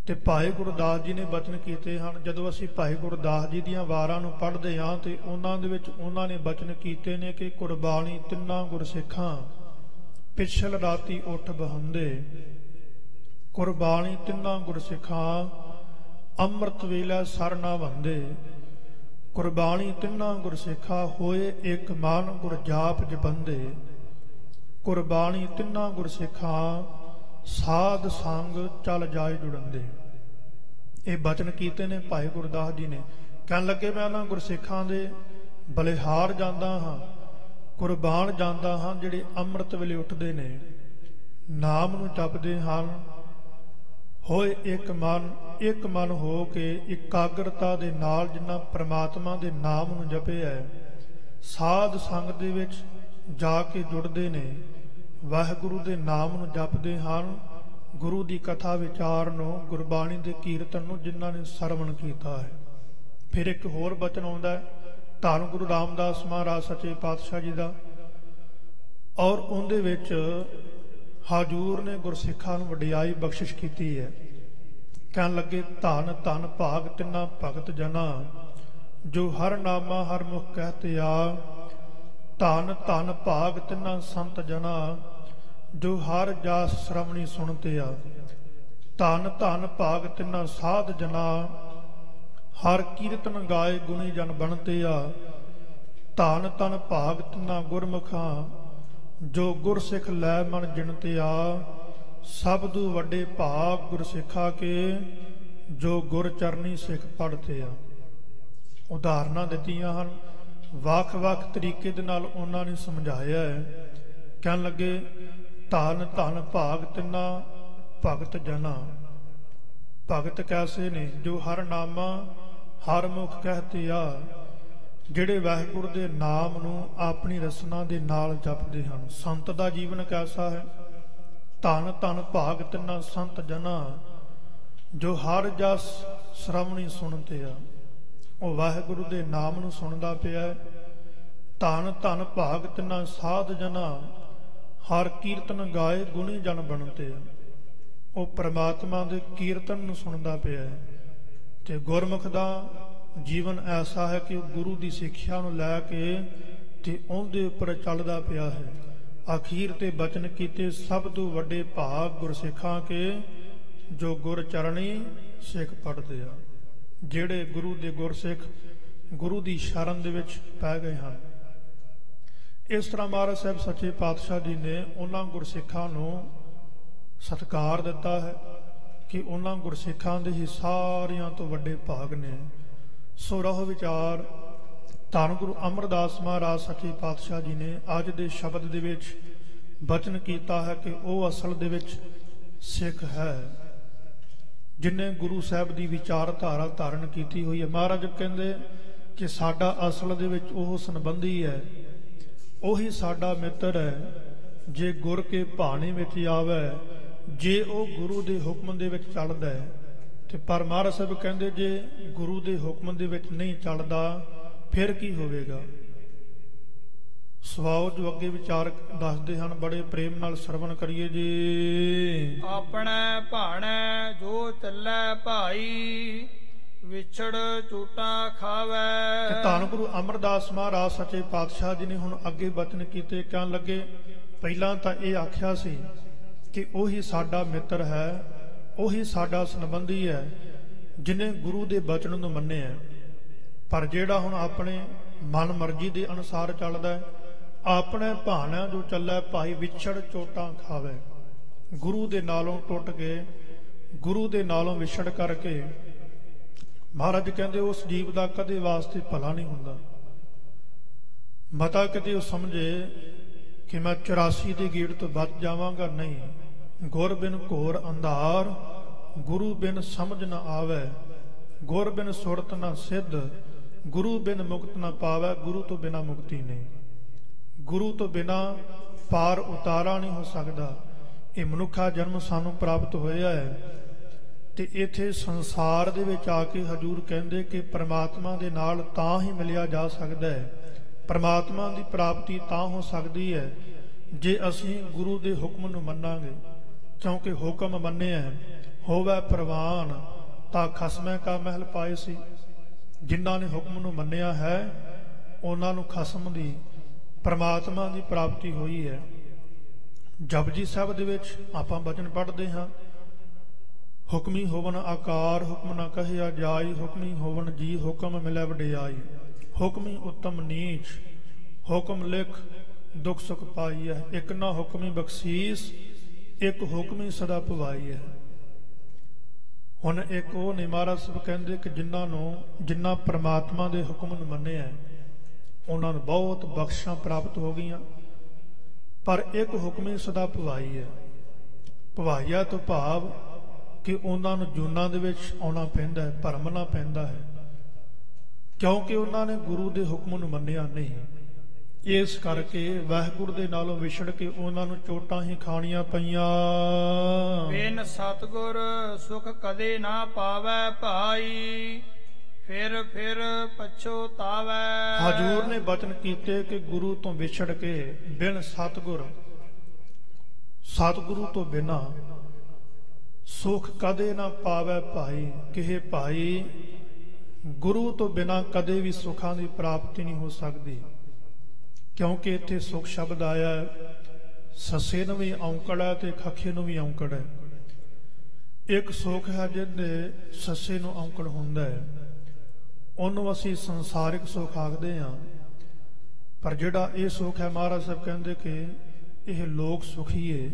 ਤੇ ਭਾਈ ਗੁਰਦਾਸ ਜੀ ਨੇ ਬਚਨ ਕੀਤੇ ਹਨ। ਜਦੋਂ ਅਸੀਂ ਭਾਈ ਗੁਰਦਾਸ ਜੀ ਦੀਆਂ ਵਾਰਾਂ ਨੂੰ ਪੜ੍ਹਦੇ ਹਾਂ ਤੇ ਉਹਨਾਂ ਦੇ ਵਿੱਚ ਉਹਨਾਂ ਨੇ ਬਚਨ ਕੀਤੇ ਨੇ ਕਿ ਕੁਰਬਾਨੀ ਤਿੰਨਾਂ ਗੁਰਸਿੱਖਾਂ, ਪਿਛਲ ਰਾਤੀ ਉੱਠ ਬਹੰਦੇ, ਕੁਰਬਾਨੀ ਤਿੰਨਾਂ ਗੁਰਸਿੱਖਾਂ ਅੰਮ੍ਰਿਤ ਵੇਲੇ ਸਰ ਨਾ ਵੰਦੇ। ਕੁਰਬਾਨੀ ਤਿੰਨਾਂ ਗੁਰਸਿੱਖਾਂ ਹੋਏ ਇੱਕ ਮਨ ਗੁਰ ਜਾਪ ਜਪੰਦੇ। ਕੁਰਬਾਨੀ ਤਿੰਨਾਂ ਗੁਰਸਿੱਖਾਂ ਸਾਧ ਸੰਗ ਚੱਲ ਜਾਏ ਜੁੜੰਦੇ। ਇਹ ਬਚਨ ਕੀਤੇ ਨੇ ਭਾਈ ਗੁਰਦਾਸ ਜੀ ਨੇ। ਕਹਿਣ ਲੱਗੇ ਮੈਂ ਉਹਨਾਂ ਗੁਰਸਿੱਖਾਂ ਦੇ ਬਲਿਹਾਰ ਜਾਂਦਾ ਹਾਂ, ਕੁਰਬਾਨ ਜਾਂਦਾ ਹਾਂ, ਜਿਹੜੇ ਅੰਮ੍ਰਿਤ ਵੇਲੇ ਉੱਠਦੇ ਨੇ, ਨਾਮ ਨੂੰ ਜਪਦੇ ਹਨ, ਹੋਏ ਇੱਕ ਮਨ ਹੋ ਕੇ ਇਕਾਗਰਤਾ ਦੇ ਨਾਲ ਜਿਨ੍ਹਾਂ ਪ੍ਰਮਾਤਮਾ ਦੇ ਨਾਮ ਨੂੰ ਜਪਿਆ, ਸਾਧ ਸੰਗ ਦੇ ਵਿੱਚ ਜਾ ਕੇ ਜੁੜਦੇ ਨੇ, ਵਾਹਿਗੁਰੂ ਦੇ ਨਾਮ ਨੂੰ ਜਪਦੇ ਹਨ, ਗੁਰੂ ਦੀ ਕਥਾ ਵਿਚਾਰ ਨੂੰ, ਗੁਰਬਾਣੀ ਦੇ ਕੀਰਤਨ ਨੂੰ ਜਿਨ੍ਹਾਂ ਨੇ ਸਰਵਣ ਕੀਤਾ ਹੈ। ਫਿਰ ਇੱਕ ਹੋਰ ਬਚਨ ਆਉਂਦਾ ਹੈ ਧੰਨ ਗੁਰੂ ਰਾਮਦਾਸ ਮਹਾਰਾਜ ਸੱਚੇ ਪਾਤਸ਼ਾਹ ਜੀ ਦਾ, ਔਰ ਉਹਦੇ ਵਿੱਚ ਹਜੂਰ ਨੇ ਗੁਰਸਿੱਖਾਂ ਨੂੰ ਵਡਿਆਈ ਬਖਸ਼ਿਸ਼ ਕੀਤੀ ਹੈ। ਕਹਿਣ ਲੱਗੇ ਧੰਨ ਧੰਨ ਭਾਗ ਤਿੰਨਾ ਭਗਤ ਜਨਾ, ਜੋ ਹਰ ਨਾਮਾ ਹਰ ਮੁਖ ਕਹਤੇ ਆ। ਧੰਨ ਧੰਨ ਭਾਗ ਤਿੰਨਾ ਸੰਤ ਜਨਾ, ਜੋ ਹਰ ਜਾਸ ਸ਼੍ਰਵਣੀ ਸੁਣਤੇ ਆ। ਧੰਨ ਧੰਨ ਭਾਗ ਤਿੰਨਾ ਸਾਧ ਜਨਾ, ਹਰ ਕੀਰਤਨ ਗਾਏ ਗੁਣੀ ਜਨ ਬਣਤੇ ਆ। ਧੰਨ ਧੰਨ ਭਾਗ ਤਿੰਨਾ ਗੁਰਮੁਖਾਂ, ਜੋ ਗੁਰਸਿੱਖ ਲੈ ਮਨ ਜਿਣਤੇ ਆ। ਸਬਦੂ ਵੱਡੇ ਭਾਗ ਗੁਰਸਿੱਖਾ ਕੇ, ਜੋ ਗੁਰ ਚਰਨੀ ਸਿੱਖ ਪੜ੍ਹਤੇ ਆ। ਉਦਾਹਰਨਾਂ ਦਿੱਤੀਆਂ ਹਨ, ਵੱਖ-ਵੱਖ ਤਰੀਕੇ ਦੇ ਨਾਲ ਉਹਨਾਂ ਨੇ ਸਮਝਾਇਆ ਹੈ। ਕਹਿਣ ਲੱਗੇ ਧੰਨ ਧੰਨ ਭਾਗ ਤਿੰਨਾ ਭਗਤ ਜਨਾ। ਭਗਤ ਕੈਸੇ ਨੇ? ਜੋ ਹਰ ਨਾਮਾ ਹਰ ਮੁਖ ਕਹਤੇ ਆ, ਜਿਹੜੇ ਵਾਹਿਗੁਰੂ ਦੇ ਨਾਮ ਨੂੰ ਆਪਣੀ ਰਸਨਾ ਦੇ ਨਾਲ ਜਪਦੇ ਹਨ। ਸੰਤ ਦਾ ਜੀਵਨ ਕੈਸਾ ਹੈ? ਧੰਨ ਧੰਨ ਭਾਗ ਤਿੰਨਾ ਸੰਤ ਜਨਾ, ਜੋ ਹਰ ਜਸ ਸ਼੍ਰਵਣੀ ਸੁਣਤੇ ਆ। ਉਹ ਵਾਹਿਗੁਰੂ ਦੇ ਨਾਮ ਨੂੰ ਸੁਣਦਾ ਪਿਆ। ਧੰਨ ਧੰਨ ਭਾਗ ਤਿੰਨਾ ਸਾਧ ਜਨਾ, ਹਰ ਕੀਰਤਨ ਗਾਏ ਗੁਣੀ ਜਨ ਬਣਤੇ ਆ। ਉਹ ਪ੍ਰਮਾਤਮਾ ਦੇ ਕੀਰਤਨ ਨੂੰ ਸੁਣਦਾ ਪਿਆ ਹੈ। ਤੇ ਗੁਰਮੁਖ ਦਾ ਜੀਵਨ ਐਸਾ ਹੈ ਕਿ ਉਹ ਗੁਰੂ ਦੀ ਸਿੱਖਿਆ ਨੂੰ ਲੈ ਕੇ ਤੇ ਉਹਦੇ ਉੱਪਰ ਚੱਲਦਾ ਪਿਆ ਹੈ। ਅਖੀਰ ਤੇ ਬਚਨ ਕੀਤੇ ਸਭ ਤੋਂ ਵੱਡੇ ਭਾਗ ਗੁਰਸਿੱਖਾਂ ਕੇ, ਜੋ ਗੁਰ ਚਰਣੀ ਸਿੱਖ ਪੜ੍ਹਦੇ ਆ। ਜਿਹੜੇ ਗੁਰੂ ਦੇ ਗੁਰਸਿੱਖ ਗੁਰੂ ਦੀ ਸ਼ਰਨ ਦੇ ਵਿੱਚ ਪੈ ਗਏ ਹਨ। ਇਸ ਤਰ੍ਹਾਂ ਮਹਾਰਾਜ ਸਾਹਿਬ ਸੱਚੇ ਪਾਤਸ਼ਾਹ ਜੀ ਨੇ ਉਹਨਾਂ ਗੁਰਸਿੱਖਾਂ ਨੂੰ ਸਤਿਕਾਰ ਦਿੱਤਾ ਹੈ ਕਿ ਉਹਨਾਂ ਗੁਰਸਿੱਖਾਂ ਦੇ ਹੀ ਸਾਰਿਆਂ ਤੋਂ ਵੱਡੇ ਭਾਗ ਨੇ। ਸੋ ਰਹੋ ਵਿਚਾਰ ਧੰਨ ਗੁਰੂ ਅਮਰਦਾਸ ਮਹਾਰਾਜ ਸੱਚੇ ਪਾਤਸ਼ਾਹ ਜੀ ਨੇ ਅੱਜ ਦੇ ਸ਼ਬਦ ਦੇ ਵਿੱਚ ਬਚਨ ਕੀਤਾ ਹੈ ਕਿ ਉਹ ਅਸਲ ਦੇ ਵਿੱਚ ਸਿੱਖ ਹੈ, ਜਿਨੇ ਗੁਰੂ ਸਾਹਿਬ ਦੀ ਵਿਚਾਰਧਾਰਾ ਧਾਰਨ ਕੀਤੀ ਹੋਈ ਹੈ। ਮਹਾਰਾਜ ਕਹਿੰਦੇ ਕਿ ਸਾਡਾ ਅਸਲ ਦੇ ਵਿੱਚ ਉਹ ਸੰਬੰਧੀ ਹੈ, ਉਹੀ ਸਾਡਾ ਮਿੱਤਰ ਹੈ। ਜੇ ਗੁਰ ਕੇ ਭਾਣੇ ਵਿੱਚ ਆਵੇ, ਜੇ ਉਹ ਗੁਰੂ ਦੇ ਹੁਕਮ ਦੇ ਵਿੱਚ ਚੱਲਦਾ ਹੈ। ਤੇ ਪਰ ਮਹਾਰਾਜ ਸਾਹਿਬ ਕਹਿੰਦੇ ਜੇ ਗੁਰੂ ਦੇ ਹੁਕਮ ਦੇ ਵਿੱਚ ਨਹੀਂ ਚੱਲਦਾ ਫਿਰ ਕੀ ਹੋਵੇਗਾ? ਸਵਾਉ ਜੋ ਅੱਗੇ ਵਿਚਾਰਕ ਦੱਸਦੇ ਹਨ, ਬੜੇ ਪ੍ਰੇਮ ਨਾਲ ਸਰਵਣ ਕਰੀਏ ਜੀ। ਆਪਣੇ ਭਾਣੇ ਜੋ ਚੱਲੇ ਭਾਈ, ਵਿਛੜ ਝੂਟਾ ਖਾਵੇ। ਧੰਨ ਗੁਰੂ ਅਮਰਦਾਸ ਮਹਾਰਾਜ ਸੱਚੇ ਪਾਤਸ਼ਾਹ ਜੀ ਨੇ ਹੁਣ ਅੱਗੇ ਬਚਨ ਕੀਤੇ। ਕਹਿਣ ਲੱਗੇ ਪਹਿਲਾਂ ਤਾਂ ਇਹ ਆਖਿਆ ਸੀ ਕਿ ਉਹੀ ਸਾਡਾ ਮਿੱਤਰ ਹੈ, ਉਹੀ ਸਾਡਾ ਸੰਬੰਧੀ ਹੈ, ਜਿਨੇ ਗੁਰੂ ਦੇ ਬਚਨ ਨੂੰ ਮੰਨਿਆ। ਪਰ ਜਿਹੜਾ ਹੁਣ ਆਪਣੇ ਮਨ ਮਰਜ਼ੀ ਦੇ ਅਨੁਸਾਰ ਚੱਲਦਾ, ਆਪਣੇ ਭਾਣਾ ਜੋ ਚੱਲੇ ਭਾਈ, ਵਿਛੜ ਚੋਟਾਂ ਖਾਵੇ। ਗੁਰੂ ਦੇ ਨਾਲੋਂ ਟੁੱਟ ਕੇ, ਗੁਰੂ ਦੇ ਨਾਲੋਂ ਵਿਛੜ ਕਰਕੇ ਮਹਾਰਾਜ ਕਹਿੰਦੇ ਉਸ ਜੀਵ ਦਾ ਕਦੇ ਵਾਸਤੇ ਭਲਾ ਨਹੀਂ ਹੁੰਦਾ। ਮਤਾ ਕਿਤੇ ਉਹ ਸਮਝੇ ਕਿ ਮੈਂ 84 ਦੇ ਗੇੜ ਤੋਂ ਬਚ ਜਾਵਾਂਗਾ, ਨਹੀਂ। ਗੁਰ ਬਿਨ ਘੋਰ ਅੰਧਾਰ, ਗੁਰੂ ਬਿਨ ਸਮਝ ਨਾ ਆਵੇ। ਗੁਰ ਬਿਨ ਸੁਰਤ ਨਾ ਸਿੱਧ, ਗੁਰੂ ਬਿਨ ਮੁਕਤ ਨਾ ਪਾਵੇ। ਗੁਰੂ ਤੋਂ ਬਿਨਾ ਮੁਕਤੀ ਨਹੀਂ, ਗੁਰੂ ਤੋਂ ਬਿਨਾ ਪਾਰ ਉਤਾਰਾ ਨਹੀਂ ਹੋ ਸਕਦਾ। ਇਹ ਮਨੁੱਖਾ ਜਨਮ ਸਾਨੂੰ ਪ੍ਰਾਪਤ ਹੋਇਆ ਹੈ ਤੇ ਇੱਥੇ ਸੰਸਾਰ ਦੇ ਵਿੱਚ ਆ ਕੇ ਹਜੂਰ ਕਹਿੰਦੇ ਕਿ ਪ੍ਰਮਾਤਮਾ ਦੇ ਨਾਲ ਤਾਂ ਹੀ ਮਿਲਿਆ ਜਾ ਸਕਦਾ ਹੈ। ਪ੍ਰਮਾਤਮਾ ਦੀ ਪ੍ਰਾਪਤੀ ਤਾਂ ਹੋ ਸਕਦੀ ਹੈ ਜੇ ਅਸੀਂ ਗੁਰੂ ਦੇ ਹੁਕਮ ਨੂੰ ਮੰਨਾਂਗੇ। ਕਿਉਂਕਿ ਹੁਕਮ ਮੰਨਿਆ ਹੋਵੇ ਪ੍ਰਵਾਨ, ਤਾਂ ਖਸਮੈ ਕਾ ਮਹਿਲ ਪਾਏ ਸੀ। ਜਿਨ੍ਹਾਂ ਨੇ ਹੁਕਮ ਨੂੰ ਮੰਨਿਆ ਹੈ ਉਹਨਾਂ ਨੂੰ ਖਸਮ ਦੀ, ਪ੍ਰਮਾਤਮਾ ਦੀ ਪ੍ਰਾਪਤੀ ਹੋਈ ਹੈ। ਜਪਜੀ ਸਾਹਿਬ ਦੇ ਵਿੱਚ ਆਪਾਂ ਬਚਨ ਪੜ੍ਹਦੇ ਹਾਂ, ਹੁਕਮੀ ਹੋਵਨ ਆਕਾਰ ਹੁਕਮ ਨਾ ਕਹਿਆ ਜਾਈ, ਹੁਕਮੀ ਹੋਵਨ ਜੀ ਹੁਕਮ ਮਿਲੈ ਵਡਿਆਈ। ਹੁਕਮੀ ਉਤਮ ਨੀਚ ਹੁਕਮ ਲਿਖ ਦੁਖ ਸੁਖ ਪਾਈਐ, ਇੱਕ ਨਾ ਹੁਕਮੀ ਬਖਸ਼ੀਸ ਇੱਕ ਹੁਕਮੀ ਸਦਾ ਭਵਾਈ ਹੈ। ਹੁਣ ਇੱਕ ਉਹ ਨੇ ਮਹਾਰਾਜ ਸਾਹਿਬ ਕਹਿੰਦੇ ਕਿ ਜਿਨ੍ਹਾਂ ਪ੍ਰਮਾਤਮਾ ਦੇ ਹੁਕਮ ਨੂੰ ਮੰਨਿਆ ਉਹਨਾਂ ਨੂੰ ਬਹੁਤ ਬਖਸ਼ਾਂ ਪ੍ਰਾਪਤ ਹੋ ਗਈਆਂ, ਪਰ ਇੱਕ ਹੁਕਮੀ ਸਦਾ ਭਵਾਈ ਹੈ। ਭਵਾਈਆ ਤੋਂ ਭਾਵ ਕਿ ਉਹਨਾਂ ਨੂੰ ਜੂਨਾਂ ਦੇ ਵਿੱਚ ਆਉਣਾ ਪੈਂਦਾ ਹੈ, ਭਰਮਣਾ ਪੈਂਦਾ ਹੈ, ਕਿਉਂਕਿ ਉਹਨਾਂ ਨੇ ਗੁਰੂ ਦੇ ਹੁਕਮ ਨੂੰ ਮੰਨਿਆ ਨਹੀਂ। ਇਸ ਕਰਕੇ ਵਾਹਿਗੁਰੂ ਦੇ ਨਾਲੋਂ ਵਿਛੜ ਕੇ ਉਹਨਾਂ ਨੂੰ ਚੋਟਾਂ ਹੀ ਖਾਣੀਆਂ ਪਈਆਂ। ਬਿਨ ਸਤਿਗੁਰ ਸੁਖ ਕਦੇ ਨਾ ਪਾਵੈ ਭਾਈ, ਫਿਰ ਪਛੋਤਾਵੈ। ਹਜੂਰ ਨੇ ਬਚਨ ਕੀਤੇ ਕਿ ਗੁਰੂ ਤੋਂ ਵਿਛੜ ਕੇ ਬਿਨ ਸਤਿਗੁਰੂ ਤੋਂ ਬਿਨਾ ਸੁਖ ਕਦੇ ਨਾ ਪਾਵੈ ਭਾਈ। ਕਿਹੇ ਭਾਈ ਗੁਰੂ ਤੋਂ ਬਿਨਾ ਕਦੇ ਵੀ ਸੁੱਖਾਂ ਦੀ ਪ੍ਰਾਪਤੀ ਨਹੀਂ ਹੋ ਸਕਦੀ, ਕਿਉਂਕਿ ਇੱਥੇ ਸੁਖ ਸ਼ਬਦ ਆਇਆ ਹੈ, ਸੱਸੇ ਨੂੰ ਵੀ ਔਂਕੜ ਹੈ ਤੇ ਖੱਖੇ ਨੂੰ ਵੀ ਔਂਕੜ ਹੈ। ਇੱਕ ਸੁਖ ਹੈ ਜਿਹਦੇ ਸੱਸੇ ਨੂੰ ਔਂਕੜ ਹੁੰਦਾ ਹੈ, ਉਹਨੂੰ ਅਸੀਂ ਸੰਸਾਰਿਕ ਸੁਖ ਆਖਦੇ ਹਾਂ, ਪਰ ਜਿਹੜਾ ਇਹ ਸੁਖ ਹੈ ਮਹਾਰਾਜ ਸਾਹਿਬ ਕਹਿੰਦੇ ਕਿ ਇਹ ਲੋਕ ਸੁਖੀਏ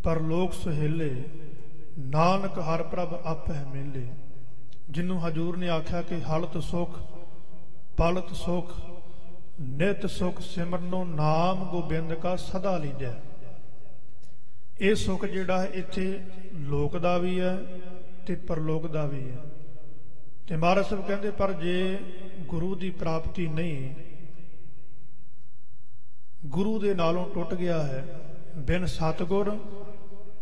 ਪਰ ਲੋਕ ਸੁਹੇਲੇ, ਨਾਨਕ ਹਰ ਪ੍ਰਭ ਆਪੇ ਮਿਲੇ। ਜਿਹਨੂੰ ਹਜੂਰ ਨੇ ਆਖਿਆ ਕਿ ਹਲਤ ਸੁਖ ਪਲਤ ਸੁਖ ਨਿਤ ਸੁਖ ਸਿਮਰਨੋ ਨਾਮ ਗੋਬਿੰਦ ਕਾ ਸਦਾ ਲੀਜੈ। ਇਹ ਸੁਖ ਜਿਹੜਾ ਹੈ ਇੱਥੇ ਲੋਕ ਦਾ ਵੀ ਹੈ ਤੇ ਪਰਲੋਕ ਦਾ ਵੀ ਹੈ। ਤੇ ਮਹਾਰਾਜ ਸਾਹਿਬ ਕਹਿੰਦੇ ਪਰ ਜੇ ਗੁਰੂ ਦੀ ਪ੍ਰਾਪਤੀ ਨਹੀਂ, ਗੁਰੂ ਦੇ ਨਾਲੋਂ ਟੁੱਟ ਗਿਆ ਹੈ ਬਿਨ ਸਤਿਗੁਰ,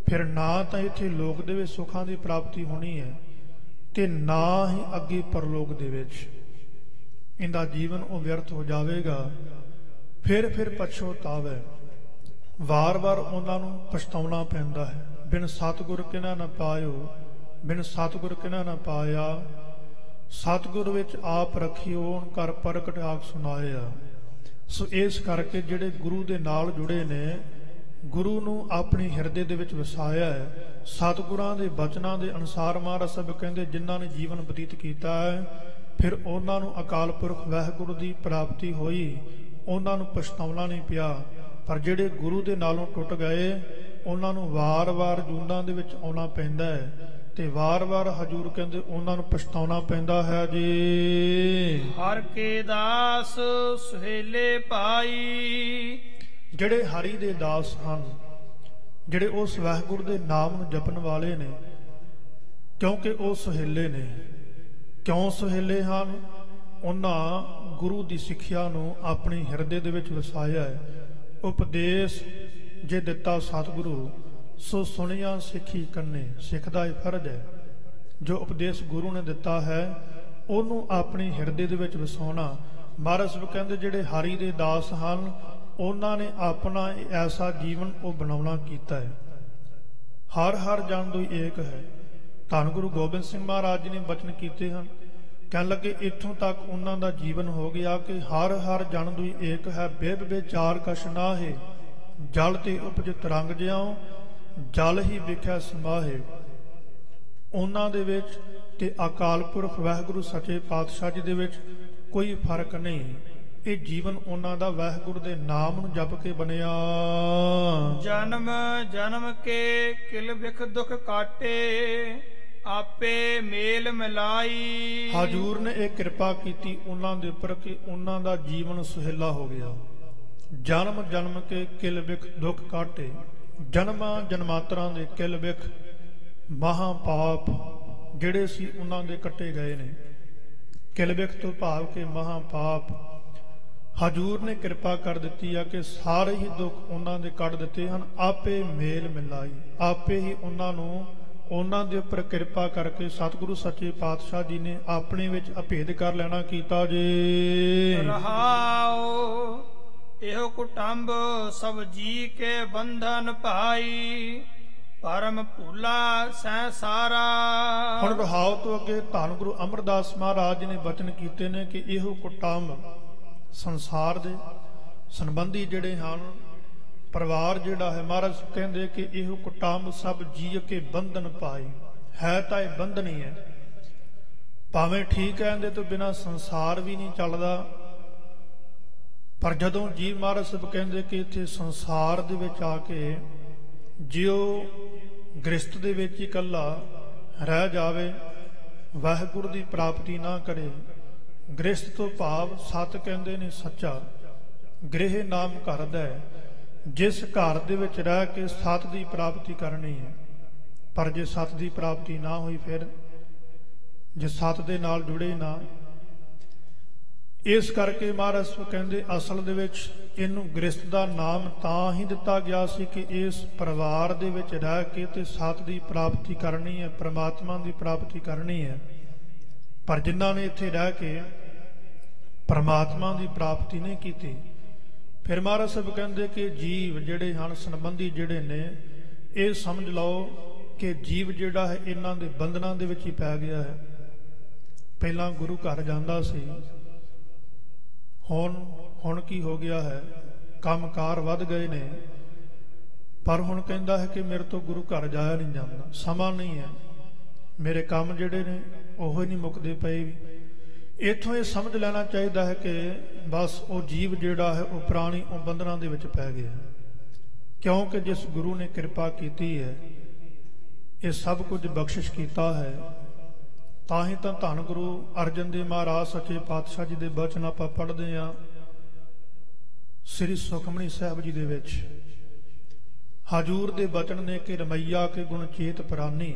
ਫਿਰ ਨਾ ਤਾਂ ਇੱਥੇ ਲੋਕ ਦੇ ਵਿੱਚ ਸੁੱਖਾਂ ਦੀ ਪ੍ਰਾਪਤੀ ਹੋਣੀ ਹੈ ਤੇ ਨਾ ਹੀ ਅੱਗੇ ਪਰਲੋਕ ਦੇ ਵਿੱਚ। ਇਹਦਾ ਜੀਵਨ ਉਹ ਵਿਅਰਥ ਹੋ ਜਾਵੇਗਾ। ਫਿਰ ਪਛੋਤਾਵੇ, ਵਾਰ-ਵਾਰ ਉਹਨਾਂ ਨੂੰ ਪਛਤਾਉਣਾ ਪੈਂਦਾ ਹੈ। ਬਿਨ ਸਤਿਗੁਰ ਕਿਨਾ ਨਾ ਪਾਇਓ, ਬਿਨ ਸਤਿਗੁਰ ਕਿਨਾ ਨਾ ਪਾਇਆ, ਸਤਿਗੁਰ ਵਿੱਚ ਆਪ ਰੱਖਿਓ ਕਰ ਪ੍ਰਗਟ ਆਖ ਸੁਣਾਇਆ। ਸੋ ਇਸ ਕਰਕੇ ਜਿਹੜੇ ਗੁਰੂ ਦੇ ਨਾਲ ਜੁੜੇ ਨੇ, ਗੁਰੂ ਨੂੰ ਆਪਣੇ ਹਿਰਦੇ ਦੇ ਵਿੱਚ ਵਸਾਇਆ ਹੈ। ਸਤਿਗੁਰਾਂ ਦੇ ਬਚਨਾਂ ਦੇ ਅਨੁਸਾਰ ਮਹਾਰਾਜ ਸਾਹਿਬ ਕਹਿੰਦੇ ਜਿਨ੍ਹਾਂ ਨੇ ਜੀਵਨ ਬਤੀਤ ਕੀਤਾ ਹੈ, ਫਿਰ ਉਹਨਾਂ ਨੂੰ ਅਕਾਲ ਪੁਰਖ ਵਾਹਿਗੁਰੂ ਦੀ ਪ੍ਰਾਪਤੀ ਹੋਈ, ਉਹਨਾਂ ਨੂੰ ਪਛਤਾਉਣਾ ਨਹੀਂ ਪਿਆ। ਪਰ ਜਿਹੜੇ ਗੁਰੂ ਦੇ ਨਾਲੋਂ ਟੁੱਟ ਗਏ, ਉਹਨਾਂ ਨੂੰ ਵਾਰ-ਵਾਰ ਜੂਨਾਂ ਦੇ ਵਿੱਚ ਆਉਣਾ ਪੈਂਦਾ ਹੈ ਤੇ ਵਾਰ-ਵਾਰ ਹਜੂਰ ਕਹਿੰਦੇ ਉਹਨਾਂ ਨੂੰ ਪਛਤਾਉਣਾ ਪੈਂਦਾ ਹੈ ਜੀ। ਹਰ ਕੇ ਦਾਸ ਸੁਹੇਲੇ ਭਾਈ, ਜਿਹੜੇ ਹਰੀ ਦੇ ਦਾਸ ਹਨ, ਜਿਹੜੇ ਉਸ ਵਾਹਿਗੁਰੂ ਦੇ ਨਾਮ ਨੂੰ ਜਪਣ ਵਾਲੇ ਨੇ, ਕਿਉਂਕਿ ਉਹ ਸੁਹੇਲੇ ਨੇ। ਕਿਉਂ ਸੁਹੇਲੇ ਹਨ? ਉਹਨਾਂ ਗੁਰੂ ਦੀ ਸਿੱਖਿਆ ਨੂੰ ਆਪਣੇ ਹਿਰਦੇ ਦੇ ਵਿੱਚ ਵਸਾਇਆ ਹੈ। ਉਪਦੇਸ਼ ਜੇ ਦਿੱਤਾ ਸਤਿਗੁਰੂ, ਸੋ ਸੁਣਿਆ ਸਿੱਖੀ ਕੰਨੇ। ਸਿੱਖ ਦਾ ਇਹ ਫਰਜ਼ ਹੈ, ਜੋ ਉਪਦੇਸ਼ ਗੁਰੂ ਨੇ ਦਿੱਤਾ ਹੈ ਉਹਨੂੰ ਆਪਣੇ ਹਿਰਦੇ ਦੇ ਵਿੱਚ ਵਸਾਉਣਾ। ਮਹਾਰਾਜ ਸਾਹਿਬ ਕਹਿੰਦੇ ਜਿਹੜੇ ਹਰੀ ਦੇ ਦਾਸ ਹਨ, ਉਹਨਾਂ ਨੇ ਆਪਣਾ ਐਸਾ ਜੀਵਨ ਉਹ ਬਣਾਉਣਾ ਕੀਤਾ ਹੈ। ਹਰ ਜਨ ਦੋ ਏਕ ਹੈ। ਧੰਨ ਗੁਰੂ ਗੋਬਿੰਦ ਸਿੰਘ ਮਹਾਰਾਜ ਜੀ ਨੇ ਬਚਨ ਕੀਤੇ ਹਨ, ਕਹਿਣ ਲੱਗੇ ਇੱਥੋਂ ਤੱਕ ਉਹਨਾਂ ਦਾ ਜੀਵਨ ਹੋ ਗਿਆ ਕਿ ਹਰ ਜਨ ਦੋ ਏਕ ਹੈ। ਬਿਬ ਵਿਚਾਰ ਕਛ ਨਾਹੇ, ਜਲ ਤੇ ਉਪਜ ਤਰੰਗ ਜਿਉ, ਜਲ ਹੀ ਵਿਖੈ ਸਮਾਹੇ। ਉਹਨਾਂ ਦੇ ਵਿੱਚ ਤੇ ਅਕਾਲ ਪੁਰਖ ਵਾਹਿਗੁਰੂ ਸੱਚੇ ਪਾਤਸ਼ਾਹ ਜੀ ਦੇ ਵਿੱਚ ਕੋਈ ਫਰਕ ਨਹੀਂ। ਇਹ ਜੀਵਨ ਉਹਨਾਂ ਦਾ ਵਾਹਿਗੁਰੂ ਦੇ ਨਾਮ ਨੂੰ ਜਪ ਕੇ ਬਣਿਆ। ਜਨਮ ਜਨਮ ਕੇ ਕਿਲ ਵਿਖ ਦੁਖ ਕਾਟੇ, ਆਪੇ ਮੇਲ ਮਿਲਾਈ। ਹਜੂਰ ਨੇ ਇਹ ਕਿਰਪਾ ਕੀਤੀ ਉਹਨਾਂ ਦੇ ਉੱਪਰ ਕਿ ਉਹਨਾਂ ਦਾ ਜੀਵਨ ਸੁਹੇਲਾ ਹੋ ਗਿਆ। ਜਨਮ ਜਨਮ ਕੇ ਕਿਲ ਵਿਖ ਦੁਖ ਕਾਟੇ, ਜਨਮਾਂ ਜਨਮਾਂਤਰਾਂ ਦੇ ਕਿਲ ਵਿਖ ਮਹਾ ਪਾਪ ਜਿਹੜੇ ਸੀ ਉਹਨਾਂ ਦੇ ਕੱਟੇ ਗਏ ਨੇ। ਕਿਲ ਵਿਖ ਤੋਂ ਭਾਵ ਕਿ ਮਹਾ ਪਾਪ ਹਜੂਰ ਨੇ ਕਿਰਪਾ ਕਰ ਦਿੱਤੀ ਆ ਕਿ ਸਾਰੇ ਹੀ ਦੁੱਖ ਉਹਨਾਂ ਦੇ ਕੱਢ ਦਿੱਤੇ ਹਨ। ਆਪੇ ਮੇਲ ਮਿਲਾਈ, ਆਪੇ ਹੀ ਉਹਨਾਂ ਨੂੰ ਉਹਨਾਂ ਦੇ ਉੱਪਰ ਕਿਰਪਾ ਕਰਕੇ ਸਤਿਗੁਰੂ ਸੱਚੇ ਪਾਤਸ਼ਾਹ ਜੀ ਨੇ ਆਪਣੇ ਵਿੱਚ ਅਭੇਦ ਕਰ ਲੈਣਾ ਕੀਤਾ ਜੀ। ਰਹਾਉ ਇਹੋ ਕੁਟੰਬ ਸਭ ਜੀ ਕੇ ਬੰਧਨ ਭਾਈ, ਪਰਮ ਭੂਲਾ ਸਹਿ ਸਾਰਾ। ਹੁਣ ਰਹਾਉ ਤੋਂ ਅੱਗੇ ਧੰਨ ਗੁਰੂ ਅਮਰਦਾਸ ਮਹਾਰਾਜ ਜੀ ਨੇ ਬਚਨ ਕੀਤੇ ਨੇ ਕਿ ਇਹੋ ਕੁਟੰਬ ਸੰਸਾਰ ਦੇ ਸੰਬੰਧੀ ਜਿਹੜੇ ਹਨ, ਪਰਿਵਾਰ ਜਿਹੜਾ ਹੈ, ਮਹਾਰਾਜ ਕਹਿੰਦੇ ਕਿ ਇਹੋ ਕੁਟੰਬ ਸਭ ਜੀ ਕੇ ਬੰਧਨ ਪਾਈ ਹੈ ਤਾਂ ਇਹ ਬੰਧਨੀ ਹੈ। ਭਾਵੇਂ ਠੀਕ ਹੈ, ਇਹਦੇ ਤੋਂ ਬਿਨਾਂ ਸੰਸਾਰ ਵੀ ਨਹੀਂ ਚੱਲਦਾ। ਪਰ ਜਦੋਂ ਜੀਵ ਮਹਾਰਾਜ ਸਾਹਿਬ ਕਹਿੰਦੇ ਕਿ ਇੱਥੇ ਸੰਸਾਰ ਦੇ ਵਿੱਚ ਆ ਕੇ ਜਿਉ ਗ੍ਰਸਤ ਦੇ ਵਿੱਚ ਇਕੱਲਾ ਰਹਿ ਜਾਵੇ, ਵਾਹਿਗੁਰੂ ਦੀ ਪ੍ਰਾਪਤੀ ਨਾ ਕਰੇ। ਗ੍ਰਸਤ ਤੋਂ ਭਾਵ ਸਤ ਕਹਿੰਦੇ ਨੇ ਸੱਚਾ। ਗ੍ਰਹਿ ਨਾਮ ਘਰ ਦਾ ਹੈ, ਜਿਸ ਘਰ ਦੇ ਵਿੱਚ ਰਹਿ ਕੇ ਸਤ ਦੀ ਪ੍ਰਾਪਤੀ ਕਰਨੀ ਹੈ। ਪਰ ਜੇ ਸਤ ਦੀ ਪ੍ਰਾਪਤੀ ਨਾ ਹੋਈ, ਫਿਰ ਜੇ ਸਤ ਦੇ ਨਾਲ ਜੁੜੇ ਨਾ, ਇਸ ਕਰਕੇ ਮਹਾਰਾਜ ਕਹਿੰਦੇ ਅਸਲ ਦੇ ਵਿੱਚ ਇਹਨੂੰ ਗ੍ਰਸਤ ਦਾ ਨਾਮ ਤਾਂ ਹੀ ਦਿੱਤਾ ਗਿਆ ਸੀ ਕਿ ਇਸ ਪਰਿਵਾਰ ਦੇ ਵਿੱਚ ਰਹਿ ਕੇ ਤੇ ਸਤ ਦੀ ਪ੍ਰਾਪਤੀ ਕਰਨੀ ਹੈ, ਪ੍ਰਮਾਤਮਾ ਦੀ ਪ੍ਰਾਪਤੀ ਕਰਨੀ ਹੈ। ਪਰ ਜਿਨ੍ਹਾਂ ਨੇ ਇੱਥੇ ਰਹਿ ਕੇ ਪਰਮਾਤਮਾ ਦੀ ਪ੍ਰਾਪਤੀ ਨਹੀਂ ਕੀਤੀ, ਫਿਰ ਮਹਾਰਾਜ ਸਾਹਿਬ ਕਹਿੰਦੇ ਕਿ ਜੀਵ ਜਿਹੜੇ ਹਨ, ਸੰਬੰਧੀ ਜਿਹੜੇ ਨੇ, ਇਹ ਸਮਝ ਲਓ ਕਿ ਜੀਵ ਜਿਹੜਾ ਹੈ ਇਹਨਾਂ ਦੇ ਬੰਧਨਾਂ ਦੇ ਵਿੱਚ ਹੀ ਪੈ ਗਿਆ ਹੈ। ਪਹਿਲਾਂ ਗੁਰੂ ਘਰ ਜਾਂਦਾ ਸੀ, ਹੁਣ ਕੀ ਹੋ ਗਿਆ ਹੈ, ਕੰਮਕਾਰ ਵੱਧ ਗਏ ਨੇ, ਪਰ ਹੁਣ ਕਹਿੰਦਾ ਹੈ ਕਿ ਮੇਰੇ ਤੋਂ ਗੁਰੂ ਘਰ ਜਾਇਆ ਨਹੀਂ ਜਾਂਦਾ, ਸਮਾਂ ਨਹੀਂ ਹੈ, ਮੇਰੇ ਕੰਮ ਜਿਹੜੇ ਨੇ ਉਹ ਹੀ ਨਹੀਂ ਮੁੱਕਦੇ ਪਏ। ਇੱਥੋਂ ਇਹ ਸਮਝ ਲੈਣਾ ਚਾਹੀਦਾ ਹੈ ਕਿ ਬਸ ਉਹ ਜੀਵ ਜਿਹੜਾ ਹੈ ਉਹ ਪ੍ਰਾਣੀ ਉਹ ਬੰਧਨਾਂ ਦੇ ਵਿੱਚ ਪੈ ਗਿਆ, ਕਿਉਂਕਿ ਜਿਸ ਗੁਰੂ ਨੇ ਕਿਰਪਾ ਕੀਤੀ ਹੈ, ਇਹ ਸਭ ਕੁਝ ਬਖਸ਼ਿਸ਼ ਕੀਤਾ ਹੈ। ਤਾਂ ਹੀ ਤਾਂ ਧੰਨ ਗੁਰੂ ਅਰਜਨ ਦੇਵ ਮਹਾਰਾਜ ਸੱਚੇ ਪਾਤਸ਼ਾਹ ਜੀ ਦੇ ਬਚਨ ਆਪਾਂ ਪੜ੍ਹਦੇ ਹਾਂ ਸ੍ਰੀ ਸੁਖਮਨੀ ਸਾਹਿਬ ਜੀ ਦੇ ਵਿੱਚ। ਹਜੂਰ ਦੇ ਬਚਨ ਨੇ ਕਿ ਰਮਈਆ ਕੇ ਗੁਣ ਚੇਤ ਪ੍ਰਾਨੀ,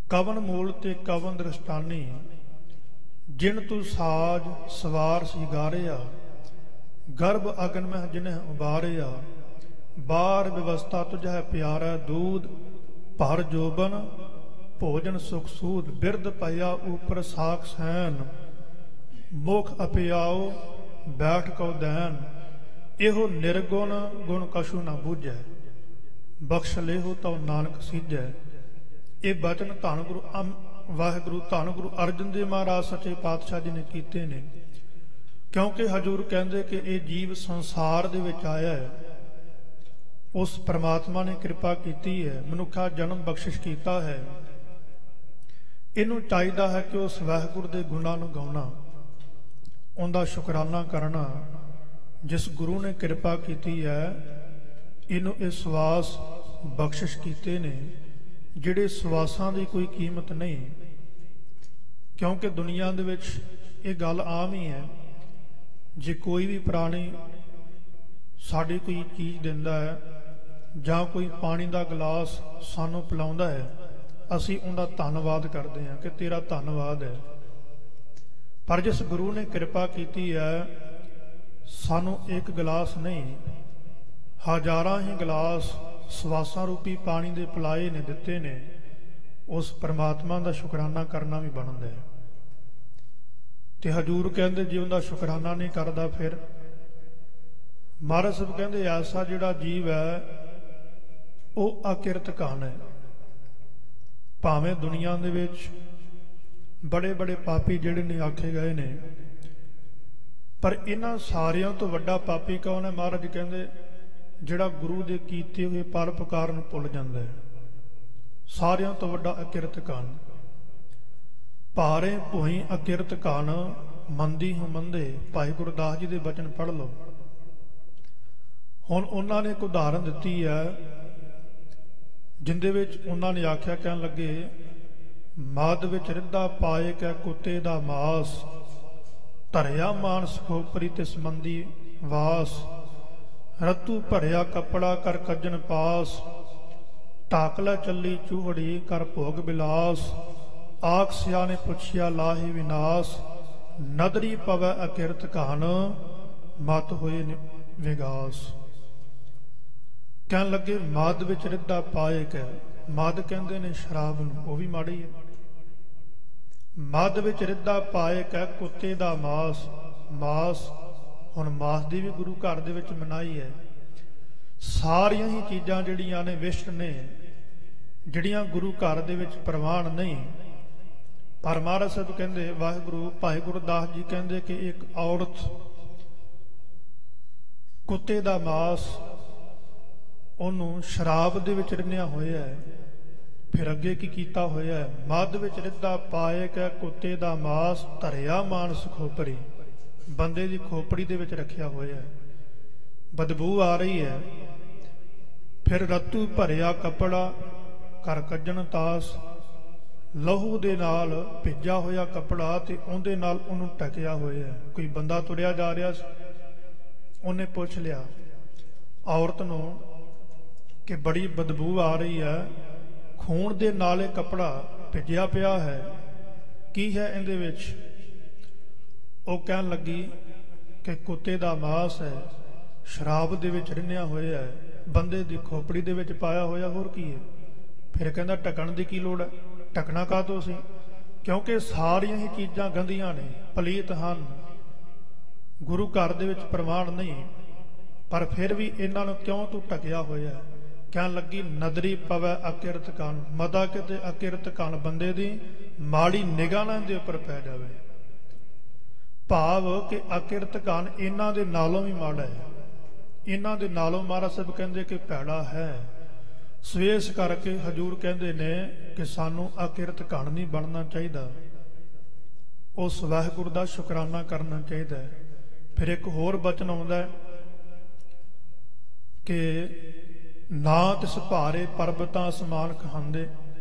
ਕਵਨ ਮੂਲ ਤੇ ਕਵਨ ਦ੍ਰਿਸ਼ਟਾਨੀ, ਜਿਨ ਤੂੰ ਸਾਜ ਸਵਾਰ ਸਿਗਾਰਿਆ, ਗਰਭ ਅਗਨ ਮਹਿ ਜਿਨਹਿ ਉਬਾਰਿਆ, ਬਾਰ ਵਿਵਸਥਾ ਤੁਝੈ ਪਿਆਰਾ, ਦੂਧ ਭਰ ਜੋਬਨ ਭੋਜਨ ਸੁਖ ਸੂਦ, ਬਿਰਧ ਪਇਆ ਉਪਰ ਸਾਖ ਸੈਨ, ਮੁਖ ਅਪਿਆਓ ਬੈਠ ਕਉ ਦੈਨ, ਇਹੋ ਨਿਰਗੁਣ ਗੁਣ ਕਛੂ ਨਾ ਬੂਝੈ, ਬਖਸ਼ ਲੇਹੋ ਤਉ ਨਾਨਕ ਸੀਜੈ। ਇਹ ਬਚਨ ਧੰਨ ਗੁਰੂ ਵਾਹਿਗੁਰੂ ਧੰਨ ਗੁਰੂ ਅਰਜਨ ਦੇਵ ਮਹਾਰਾਜ ਸੱਚੇ ਪਾਤਸ਼ਾਹ ਜੀ ਨੇ ਕੀਤੇ ਨੇ, ਕਿਉਂਕਿ ਹਜੂਰ ਕਹਿੰਦੇ ਕਿ ਇਹ ਜੀਵ ਸੰਸਾਰ ਦੇ ਵਿੱਚ ਆਇਆ ਹੈ, ਉਸ ਪਰਮਾਤਮਾ ਨੇ ਕਿਰਪਾ ਕੀਤੀ ਹੈ, ਮਨੁੱਖਾ ਜਨਮ ਬਖਸ਼ਿਸ਼ ਕੀਤਾ ਹੈ। ਇਹਨੂੰ ਚਾਹੀਦਾ ਹੈ ਕਿ ਉਸ ਵਾਹਿਗੁਰੂ ਦੇ ਗੁਣਾਂ ਨੂੰ ਗਾਉਣਾ, ਉਹਦਾ ਸ਼ੁਕਰਾਨਾ ਕਰਨਾ, ਜਿਸ ਗੁਰੂ ਨੇ ਕਿਰਪਾ ਕੀਤੀ ਹੈ। ਇਹਨੂੰ ਇਹ ਸਵਾਸ ਬਖਸ਼ਿਸ਼ ਕੀਤੇ ਨੇ, ਜਿਹੜੇ ਸਵਾਸਾਂ ਦੀ ਕੋਈ ਕੀਮਤ ਨਹੀਂ, ਕਿਉਂਕਿ ਦੁਨੀਆ ਦੇ ਵਿੱਚ ਇਹ ਗੱਲ ਆਮ ਹੀ ਹੈ, ਜੇ ਕੋਈ ਵੀ ਪ੍ਰਾਣੀ ਸਾਡੀ ਕੋਈ ਚੀਜ਼ ਦਿੰਦਾ ਹੈ ਜਾਂ ਕੋਈ ਪਾਣੀ ਦਾ ਗਲਾਸ ਸਾਨੂੰ ਪਿਲਾਉਂਦਾ ਹੈ, ਅਸੀਂ ਉਹਦਾ ਧੰਨਵਾਦ ਕਰਦੇ ਹਾਂ ਕਿ ਤੇਰਾ ਧੰਨਵਾਦ ਹੈ। ਪਰ ਜਿਸ ਗੁਰੂ ਨੇ ਕਿਰਪਾ ਕੀਤੀ ਹੈ, ਸਾਨੂੰ ਇੱਕ ਗਲਾਸ ਨਹੀਂ, ਹਜ਼ਾਰਾਂ ਹੀ ਗਲਾਸ ਸਵਾਸਾਂ ਰੂਪੀ ਪਾਣੀ ਦੇ ਪਿਲਾਏ ਨੇ, ਦਿੱਤੇ ਨੇ, ਉਸ ਪਰਮਾਤਮਾ ਦਾ ਸ਼ੁਕਰਾਨਾ ਕਰਨਾ ਵੀ ਬਣਦਾ ਹੈ। ਤੇ ਹਜੂਰ ਕਹਿੰਦੇ ਜੇ ਉਹਦਾ ਸ਼ੁਕਰਾਨਾ ਨਹੀਂ ਕਰਦਾ, ਫਿਰ ਮਹਾਰਾਜ ਸਾਹਿਬ ਕਹਿੰਦੇ ਐਸਾ ਜਿਹੜਾ ਜੀਵ ਹੈ ਉਹ ਅਕਿਰਤ ਕਾਨ ਹੈ। ਭਾਵੇਂ ਦੁਨੀਆ ਦੇ ਵਿੱਚ ਬੜੇ ਬੜੇ ਪਾਪੀ ਜਿਹੜੇ ਨੇ ਆਖੇ ਗਏ ਨੇ, ਪਰ ਇਹਨਾਂ ਸਾਰਿਆਂ ਤੋਂ ਵੱਡਾ ਪਾਪੀ ਕੌਣ ਹੈ? ਮਹਾਰਾਜ ਕਹਿੰਦੇ ਜਿਹੜਾ ਗੁਰੂ ਦੇ ਕੀਤੇ ਹੋਏ ਪਰਉਪਕਾਰ ਨੂੰ ਭੁੱਲ ਜਾਂਦਾ ਹੈ, ਸਾਰਿਆਂ ਤੋਂ ਵੱਡਾ ਅਕਿਰਤ ਕਾਨ। ਭਾਰੇ ਭੂਈ ਅਕਿਰਤ ਕਾਨ, ਮੰਦੀ ਹੁ ਮੰਦੇ, ਭਾਈ ਗੁਰਦਾਸ ਜੀ ਦੇ ਬਚਨ ਪੜ੍ਹ ਲਓ। ਹੁਣ ਉਹਨਾਂ ਨੇ ਇੱਕ ਉਦਾਹਰਨ ਦਿੱਤੀ ਹੈ, ਜਿੰਦੇ ਵਿੱਚ ਉਹਨਾਂ ਨੇ ਆਖਿਆ, ਕਹਿਣ ਲੱਗੇ, ਮਦ ਵਿੱਚ ਰਿੱਧਾ ਪਾਏ ਕੈ ਕੁੱਤੇ ਦਾ ਮਾਸ, ਧਰਿਆ ਮਾਨਸ ਖੋਪਰੀ ਤੇ ਸੰਬੰਧੀ ਵਾਸ, ਰਤੂ ਭਰਿਆ ਕੱਪੜਾ ਕਰ ਕੱਜਣ ਪਾਸ, ਢਾਕ ਲੈ ਚੱਲੀ ਚੂਹੜੀ ਕਰ ਭੋਗ ਬਿਲਾਸ, ਆਖ ਸਿਆਣੇ ਪੁੱਛਿਆ ਲਾਹੇ ਵਿਨਾਸ਼, ਨਦਰੀ ਪਵੈ ਅਕਿਰਤ ਕਾਨ, ਮਤ ਹੋਏ ਵਿਗਾਸ। ਕਹਿਣ ਲੱਗੇ ਮਦ ਵਿੱਚ ਰਿੱਧਾ ਪਾਏ ਕੈ, ਮਦ ਕਹਿੰਦੇ ਨੇ ਸ਼ਰਾਬ ਨੂੰ, ਉਹ ਵੀ ਮਾੜੀ ਹੈ। ਮਦ ਵਿੱਚ ਰਿੱਧਾ ਪਾਏ ਕੈ ਕੁੱਤੇ ਦਾ ਮਾਸ, ਮਾਸ ਹੁਣ ਮਾਸ ਦੀ ਵੀ ਗੁਰੂ ਘਰ ਦੇ ਵਿੱਚ ਮਨਾਹੀ ਹੈ। ਸਾਰੀਆਂ ਹੀ ਚੀਜ਼ਾਂ ਜਿਹੜੀਆਂ ਨੇ ਵਿਸ਼ਟ ਨੇ, ਜਿਹੜੀਆਂ ਗੁਰੂ ਘਰ ਦੇ ਵਿੱਚ ਪ੍ਰਵਾਨ ਨਹੀਂ। ਪਰ ਮਹਾਰਾਜ ਸਾਹਿਬ ਕਹਿੰਦੇ, ਵਾਹਿਗੁਰੂ ਭਾਈ ਗੁਰਦਾਸ ਜੀ ਕਹਿੰਦੇ ਕਿ ਇੱਕ ਔਰਤ ਕੁੱਤੇ ਦਾ ਮਾਸ ਉਹਨੂੰ ਸ਼ਰਾਬ ਦੇ ਵਿੱਚ ਰਿੰਨਿਆ ਹੋਇਆ ਹੈ, ਫਿਰ ਅੱਗੇ ਕੀ ਕੀਤਾ ਹੋਇਆ ਹੈ? ਮੱਧ ਵਿੱਚ ਰਿੱਧਾ ਪਾਏ ਕੈ ਕੁੱਤੇ ਦਾ ਮਾਸ ਧਰਿਆ ਮਾਨਸ ਖੋਪਰੀ। ਬੰਦੇ ਦੀ ਖੋਪੜੀ ਦੇ ਵਿੱਚ ਰੱਖਿਆ ਹੋਇਆ ਹੈ, ਬਦਬੂ ਆ ਰਹੀ ਹੈ। ਫਿਰ ਰਤੂ ਭਰਿਆ ਕੱਪੜਾ ਕਰ ਕੱਜਣ ਤਾਸ, ਲਹੂ ਦੇ ਨਾਲ ਭਿੱਜਾ ਹੋਇਆ ਕੱਪੜਾ ਤੇ ਉਹਦੇ ਨਾਲ ਉਹਨੂੰ ਢਕਿਆ ਹੋਇਆ। ਕੋਈ ਬੰਦਾ ਤੁਰਿਆ ਜਾ ਰਿਹਾ ਸੀ, ਉਹਨੇ ਪੁੱਛ ਲਿਆ ਔਰਤ ਨੂੰ ਕਿ ਬੜੀ ਬਦਬੂ ਆ ਰਹੀ ਹੈ, ਖੂਨ ਦੇ ਨਾਲ ਇਹ ਕੱਪੜਾ ਭਿੱਜਿਆ ਪਿਆ ਹੈ, ਕੀ ਹੈ ਇਹਦੇ ਵਿੱਚ? ਉਹ ਕਹਿਣ ਲੱਗੀ ਕਿ ਕੁੱਤੇ ਦਾ ਮਾਸ ਹੈ, ਸ਼ਰਾਬ ਦੇ ਵਿੱਚ ਰਿੰਨਿਆ ਹੋਇਆ ਹੈ, ਬੰਦੇ ਦੀ ਖੋਪੜੀ ਦੇ ਵਿੱਚ ਪਾਇਆ ਹੋਇਆ, ਹੋਰ ਕੀ ਹੈ? ਫਿਰ ਕਹਿੰਦਾ ਢਕਣ ਦੀ ਕੀ ਲੋੜ ਹੈ? ਢਕਣਾ ਕਾਹਤੋਂ ਸੀ? ਕਿਉਂਕਿ ਸਾਰੀਆਂ ਹੀ ਚੀਜ਼ਾਂ ਗੰਦੀਆਂ ਨੇ, ਪਲੀਤ ਹਨ, ਗੁਰੂ ਘਰ ਦੇ ਵਿੱਚ ਪ੍ਰਮਾਣ ਨਹੀਂ, ਪਰ ਫਿਰ ਵੀ ਇਹਨਾਂ ਨੂੰ ਕਿਉਂ ਤੂੰ ਢਕਿਆ ਹੋਇਆ ਹੈ? ਕਹਿਣ ਲੱਗੀ ਨਦਰੀ ਪਵੈ ਅਕਿਰਤ ਕਣ, ਮਦਾ ਕਿਤੇ ਅਕਿਰਤ ਕਣ ਬੰਦੇ ਦੀ ਮਾੜੀ ਨਿਗਾਹ ਨਾਲ ਦੇ ਉੱਪਰ ਪੈ ਜਾਵੇ। ਭਾਵ ਕਿ ਅਕਿਰਤ ਕਣ ਇਹਨਾਂ ਦੇ ਨਾਲੋਂ ਵੀ ਮਾੜਾ ਹੈ, ਇਹਨਾਂ ਦੇ ਨਾਲੋਂ ਮਹਾਰਾਜ ਸਾਹਿਬ ਕਹਿੰਦੇ ਕਿ ਭੈੜਾ ਹੈ। ਸਵੇਸ ਕਰਕੇ ਹਜੂਰ ਕਹਿੰਦੇ ਨੇ ਕਿ ਸਾਨੂੰ ਅਕਿਰਤ ਕਣ ਨਹੀਂ ਬਣਨਾ ਚਾਹੀਦਾ, ਉਸ ਵਾਹਿਗੁਰੂ ਦਾ ਸ਼ੁਕਰਾਨਾ ਕਰਨਾ ਚਾਹੀਦਾ ਹੈ। ਫਿਰ ਇੱਕ ਹੋਰ ਬਚਨ ਆਉਂਦਾ ਹੈ ਕਿ ਨਾ ਤਿਸ ਭਾਰੇ ਪਰਬਤਾਂ ਅਸਮਾਨ ਕਹਾਂਦੇ।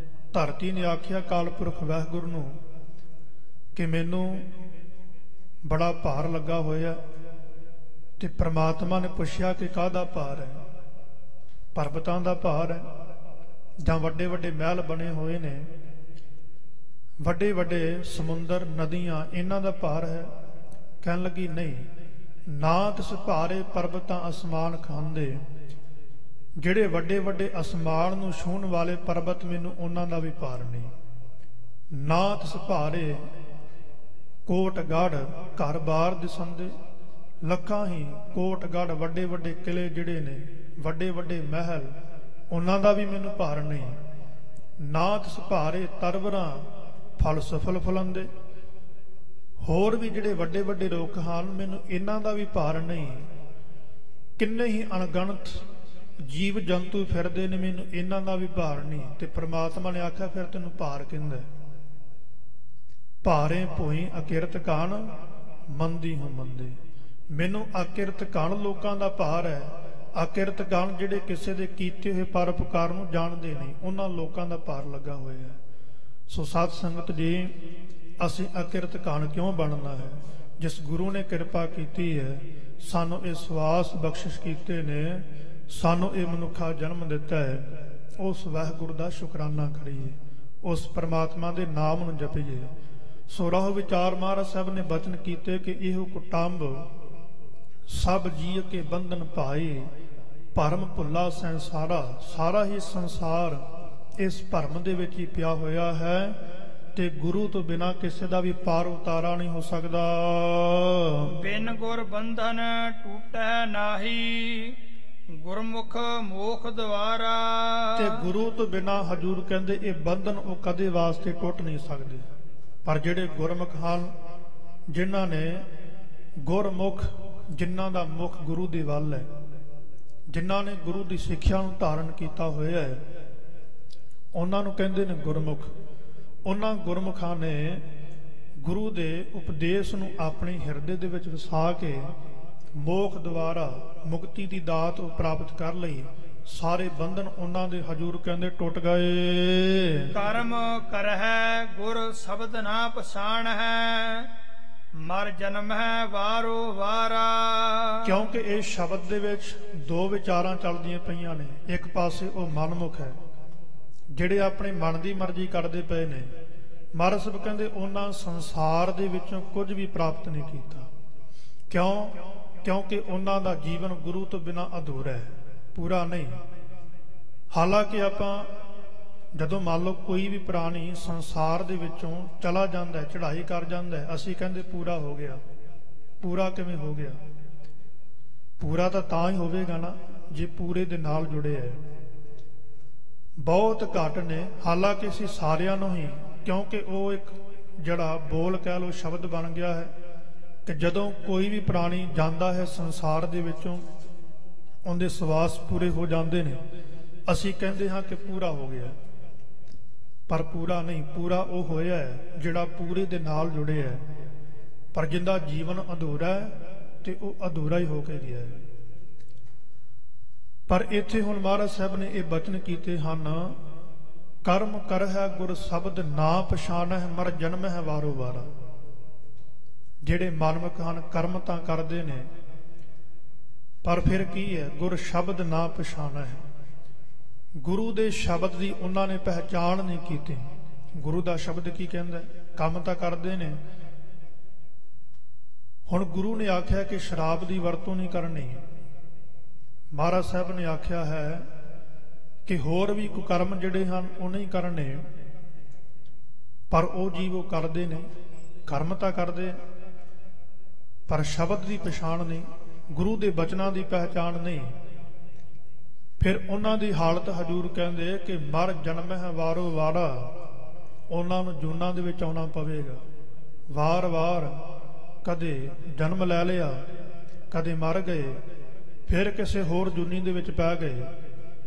ਧਰਤੀ ਨੇ ਆਖਿਆ ਕਾਲ ਪੁਰਖ ਵਾਹਿਗੁਰੂ ਨੂੰ ਕਿ ਮੈਨੂੰ ਬੜਾ ਭਾਰ ਲੱਗਾ ਹੋਇਆ, ਤੇ ਪ੍ਰਮਾਤਮਾ ਨੇ ਪੁੱਛਿਆ ਕਿ ਕਾਹਦਾ ਭਾਰ ਹੈ? ਪਰਬਤਾਂ ਦਾ ਭਾਰ ਹੈ ਜਾਂ ਵੱਡੇ ਵੱਡੇ ਮਹਿਲ ਬਣੇ ਹੋਏ ਨੇ, ਵੱਡੇ ਵੱਡੇ ਸਮੁੰਦਰ ਨਦੀਆਂ, ਇਹਨਾਂ ਦਾ ਭਾਰ ਹੈ? ਕਹਿਣ ਲੱਗੀ ਨਹੀਂ, ਨਾ ਤਿਸ ਭਾਰੇ ਪਰਬਤਾਂ ਅਸਮਾਨ ਖਾਂਦੇ। ਜਿਹੜੇ ਵੱਡੇ ਵੱਡੇ ਅਸਮਾਨ ਨੂੰ ਛੂਹਣ ਵਾਲੇ ਪਰਬਤ, ਮੈਨੂੰ ਉਹਨਾਂ ਦਾ ਵੀ ਭਾਰ ਨਹੀਂ। ਨਾ ਤਿਸ ਭਾਰੇ ਕੋਟ ਗੜ ਘਰ ਬਾਰ ਦਿਸੰਦੇ। ਲੱਖਾਂ ਹੀ ਕੋਟ ਗੜ ਵੱਡੇ ਵੱਡੇ ਕਿਲੇ ਜਿਹੜੇ ਨੇ, ਵੱਡੇ ਵੱਡੇ ਮਹਿਲ, ਉਹਨਾਂ ਦਾ ਵੀ ਮੈਨੂੰ ਭਾਰ ਨਹੀਂ। ਨਾ ਤਿਸ ਭਾਰੇ ਤਰਵਰਾਂ ਫਲ ਸਫਲ ਫਲੰਦੇ। ਹੋਰ ਵੀ ਜਿਹੜੇ ਵੱਡੇ ਵੱਡੇ ਰੁੱਖ ਹਨ, ਮੈਨੂੰ ਇਹਨਾਂ ਦਾ ਵੀ ਭਾਰ ਨਹੀਂ। ਕਿੰਨੇ ਹੀ ਅਣਗਿਣਤ ਜੀਵ ਜੰਤੂ ਫਿਰਦੇ ਨੇ, ਮੈਨੂੰ ਇਹਨਾਂ ਦਾ ਵੀ ਭਾਰ ਨਹੀਂ। ਤੇ ਪ੍ਰਮਾਤਮਾ ਨੇ ਆਖਿਆ ਫਿਰ ਤੈਨੂੰ ਭਾਰ ਕਿੰਦਾ? ਭਾਰੇ ਭੋਈ ਅਕਿਰਤ ਕਾਣ ਮੰਦੀ ਹੋ ਮੰਦੇ। ਮੈਨੂੰ ਅਕਿਰਤ ਕਾਣ ਲੋਕਾਂ ਦਾ ਭਾਰ ਹੈ। ਅਕਿਰਤ ਕਾਣ ਜਿਹੜੇ ਕਿਸੇ ਦੇ ਕੀਤੇ ਹੋਏ ਪਰਉਪਕਾਰ ਨੂੰ ਜਾਣਦੇ ਨਹੀਂ, ਉਹਨਾਂ ਲੋਕਾਂ ਦਾ ਭਾਰ ਲੱਗਾ ਹੋਇਆ ਹੈ। ਸੋ ਸਤ ਸੰਗਤ ਜੀ, ਅਸੀਂ ਅਕਿਰਤ ਕਾਣ ਕਿਉਂ ਬਣਨਾ ਹੈ? ਜਿਸ ਗੁਰੂ ਨੇ ਕਿਰਪਾ ਕੀਤੀ ਹੈ, ਸਾਨੂੰ ਇਹ ਸਵਾਸ ਬਖਸ਼ਿਸ਼ ਕੀਤੇ ਨੇ, ਸਾਨੂੰ ਇਹ ਮਨੁੱਖਾ ਜਨਮ ਦਿੱਤਾ ਹੈ, ਉਸ ਵਾਹਿਗੁਰੂ ਦਾ ਸ਼ੁਕਰਾਨਾ ਕਰੀਏ, ਉਸ ਪਰਮਾਤਮਾ ਦੇ ਨਾਮ ਨੂੰ ਜਪੀਏ। ਸੋ ਰਾਹ ਵਿਚਾਰ ਮਹਾਰਾਜ ਸਾਹਿਬ ਨੇ ਬਚਨ ਕੀਤੇ ਕਿ ਇਹੋ ਕੁਟੰਬ ਸਭ ਜੀਅ ਕੇ ਬੰਧਨ ਪਾਏ, ਭਰਮ ਭੁੱਲਾ ਸੰਸਾਰਾ। ਸਾਰਾ ਹੀ ਸੰਸਾਰ ਇਸ ਭਰਮ ਦੇ ਵਿੱਚ ਹੀ ਪਿਆ ਹੋਇਆ ਹੈ, ਤੇ ਗੁਰੂ ਤੋਂ ਬਿਨਾਂ ਕਿਸੇ ਦਾ ਵੀ ਪਾਰ ਉਤਾਰਾ ਨਹੀਂ ਹੋ ਸਕਦਾ। ਬਿਨ ਗੁਰ ਬੰਧਨ ਟੂਟੈ ਨਾਹੀ, ਗੁਰਮੁਖ ਮੋਖ ਦਵਾਰਾ। ਤੇ ਗੁਰੂ ਤੋਂ ਬਿਨਾਂ ਹਜੂਰ ਕਹਿੰਦੇ ਇਹ ਬੰਧਨ ਉਹ ਕਦੇ ਵਾਸਤੇ ਟੁੱਟ ਨਹੀਂ ਸਕਦੇ। ਪਰ ਜਿਹੜੇ ਗੁਰਮੁਖ ਹਨ, ਜਿਨ੍ਹਾਂ ਨੇ ਗੁਰਮੁਖ, ਜਿਨ੍ਹਾਂ ਦਾ ਮੁਖ ਗੁਰੂ ਦੇ ਵੱਲ ਹੈ, ਜਿਨ੍ਹਾਂ ਨੇ ਗੁਰੂ ਦੀ ਸਿੱਖਿਆ ਨੂੰ ਧਾਰਨ ਕੀਤਾ ਹੋਇਆ ਹੈ, ਉਹਨਾਂ ਨੂੰ ਕਹਿੰਦੇ ਨੇ ਗੁਰਮੁਖ। ਉਹਨਾਂ ਗੁਰਮੁਖਾਂ ਨੇ ਗੁਰੂ ਦੇ ਉਪਦੇਸ਼ ਨੂੰ ਆਪਣੇ ਹਿਰਦੇ ਦੇ ਵਿੱਚ ਵਸਾ ਕੇ ਮੋਖ ਦੁਆਰਾ ਮੁਕਤੀ ਦੀ ਦਾਤ ਪ੍ਰਾਪਤ ਕਰ ਲਈ। ਸਾਰੇ ਬੰਧਨ ਉਹਨਾਂ ਦੇ ਹਜੂਰ ਕਹਿੰਦੇ ਟੁੱਟ ਗਏ। ਕਰਮ ਕਰਹਿ ਗੁਰ ਸ਼ਬਦ ਨਾ ਪਛਾਣ ਹੈ, ਮਰ ਜਨਮ ਹੈ ਵਾਰੋ ਵਾਰਾ। ਕਿਉਂਕਿ ਇਹ ਸ਼ਬਦ ਦੇ ਵਿੱਚ ਦੋ ਵਿਚਾਰਾਂ ਚੱਲਦੀਆਂ ਪਈਆਂ ਨੇ। ਇੱਕ ਪਾਸੇ ਉਹ ਮਨਮੁਖ ਹੈ, ਜਿਹੜੇ ਆਪਣੇ ਮਨ ਦੀ ਮਰਜ਼ੀ ਕਰਦੇ ਪਏ ਨੇ। ਮਹਾਰਾਜ ਸਾਹਿਬ ਕਹਿੰਦੇ ਉਹਨਾਂ ਸੰਸਾਰ ਦੇ ਵਿੱਚੋਂ ਕੁਝ ਵੀ ਪ੍ਰਾਪਤ ਨਹੀਂ ਕੀਤਾ। ਕਿਉਂ? ਕਿਉਂਕਿ ਉਹਨਾਂ ਦਾ ਜੀਵਨ ਗੁਰੂ ਤੋਂ ਬਿਨਾਂ ਅਧੂਰਾ ਹੈ, ਪੂਰਾ ਨਹੀਂ। ਹਾਲਾਂਕਿ ਆਪਾਂ ਜਦੋਂ ਮੰਨ ਲਓ ਕੋਈ ਵੀ ਪ੍ਰਾਣੀ ਸੰਸਾਰ ਦੇ ਵਿੱਚੋਂ ਚਲਾ ਜਾਂਦਾ ਹੈ, ਚੜ੍ਹਾਈ ਕਰ ਜਾਂਦਾ ਹੈ, ਅਸੀਂ ਕਹਿੰਦੇ ਪੂਰਾ ਹੋ ਗਿਆ। ਪੂਰਾ ਕਿਵੇਂ ਹੋ ਗਿਆ? ਪੂਰਾ ਤਾਂ ਹੀ ਹੋਵੇਗਾ ਨਾ ਜੇ ਪੂਰੇ ਦੇ ਨਾਲ ਜੁੜੇ ਹੈ। ਬਹੁਤ ਘੱਟ ਨੇ, ਹਾਲਾਂਕਿ ਅਸੀਂ ਸਾਰਿਆਂ ਨੂੰ ਹੀ, ਕਿਉਂਕਿ ਉਹ ਇੱਕ ਜਿਹੜਾ ਬੋਲ ਕਹਿ ਲਓ ਸ਼ਬਦ ਬਣ ਗਿਆ ਹੈ ਕਿ ਜਦੋਂ ਕੋਈ ਵੀ ਪ੍ਰਾਣੀ ਜਾਂਦਾ ਹੈ ਸੰਸਾਰ ਦੇ ਵਿੱਚੋਂ, ਉਹਦੇ ਸਵਾਸ ਪੂਰੇ ਹੋ ਜਾਂਦੇ ਨੇ, ਅਸੀਂ ਕਹਿੰਦੇ ਹਾਂ ਕਿ ਪੂਰਾ ਹੋ ਗਿਆ। ਪਰ ਪੂਰਾ ਨਹੀਂ। ਪੂਰਾ ਉਹ ਹੋਇਆ ਹੈ ਜਿਹੜਾ ਪੂਰੇ ਦੇ ਨਾਲ ਜੁੜਿਆ ਹੈ, ਪਰ ਜਿੰਦਾ ਜੀਵਨ ਅਧੂਰਾ ਹੈ ਤੇ ਉਹ ਅਧੂਰਾ ਹੀ ਹੋ ਕੇ ਗਿਆ ਹੈ। ਪਰ ਇੱਥੇ ਹੁਣ ਮਹਾਰਾਜ ਸਾਹਿਬ ਨੇ ਇਹ ਬਚਨ ਕੀਤੇ ਹਨ, ਕਰਮ ਕਰ ਹੈ ਗੁਰ ਸ਼ਬਦ ਨਾ ਪਛਾਣੈ ਮਰ ਜਨਮ ਹੈ ਵਾਰੋ ਵਾਰਾ। ਜਿਹੜੇ ਮਨਮੁਖ ਹਨ ਕਰਮ ਤਾਂ ਕਰਦੇ ਨੇ, ਪਰ ਫਿਰ ਕੀ ਹੈ, ਗੁਰ ਸ਼ਬਦ ਨਾ ਪਛਾਣੈ ਹੈ। ਗੁਰੂ ਦੇ ਸ਼ਬਦ ਦੀ ਉਹਨਾਂ ਨੇ ਪਹਿਚਾਣ ਨਹੀਂ ਕੀਤੀ। ਗੁਰੂ ਦਾ ਸ਼ਬਦ ਕੀ ਕਹਿੰਦਾ? ਕੰਮ ਤਾਂ ਕਰਦੇ ਨੇ। ਹੁਣ ਗੁਰੂ ਨੇ ਆਖਿਆ ਕਿ ਸ਼ਰਾਬ ਦੀ ਵਰਤੋਂ ਨਹੀਂ ਕਰਨੀ। ਮਹਾਰਾਜ ਸਾਹਿਬ ਨੇ ਆਖਿਆ ਹੈ ਕਿ ਹੋਰ ਵੀ ਕੁਕਰਮ ਜਿਹੜੇ ਹਨ ਉਹ ਨਹੀਂ ਕਰਨੇ, ਪਰ ਉਹ ਜੀਵ ਉਹ ਕਰਦੇ ਨੇ। ਕਰਮ ਤਾਂ ਕਰਦੇ ਪਰ ਸ਼ਬਦ ਦੀ ਪਛਾਣ ਨਹੀਂ, ਗੁਰੂ ਦੇ ਬਚਨਾਂ ਦੀ ਪਹਿਚਾਣ ਨਹੀਂ। ਫਿਰ ਉਹਨਾਂ ਦੀ ਹਾਲਤ ਹਜ਼ੂਰ ਕਹਿੰਦੇ ਕਿ ਮਰ ਜਨਮ ਹੈ ਵਾਰੋ ਵਾਰਾ। ਉਹਨਾਂ ਨੂੰ ਜੂਨਾਂ ਦੇ ਵਿੱਚ ਆਉਣਾ ਪਵੇਗਾ। ਵਾਰ-ਵਾਰ ਕਦੇ ਜਨਮ ਲੈ ਲਿਆ, ਕਦੇ ਮਰ ਗਏ, ਫਿਰ ਕਿਸੇ ਹੋਰ ਜੂਨੀ ਦੇ ਵਿੱਚ ਪੈ ਗਏ,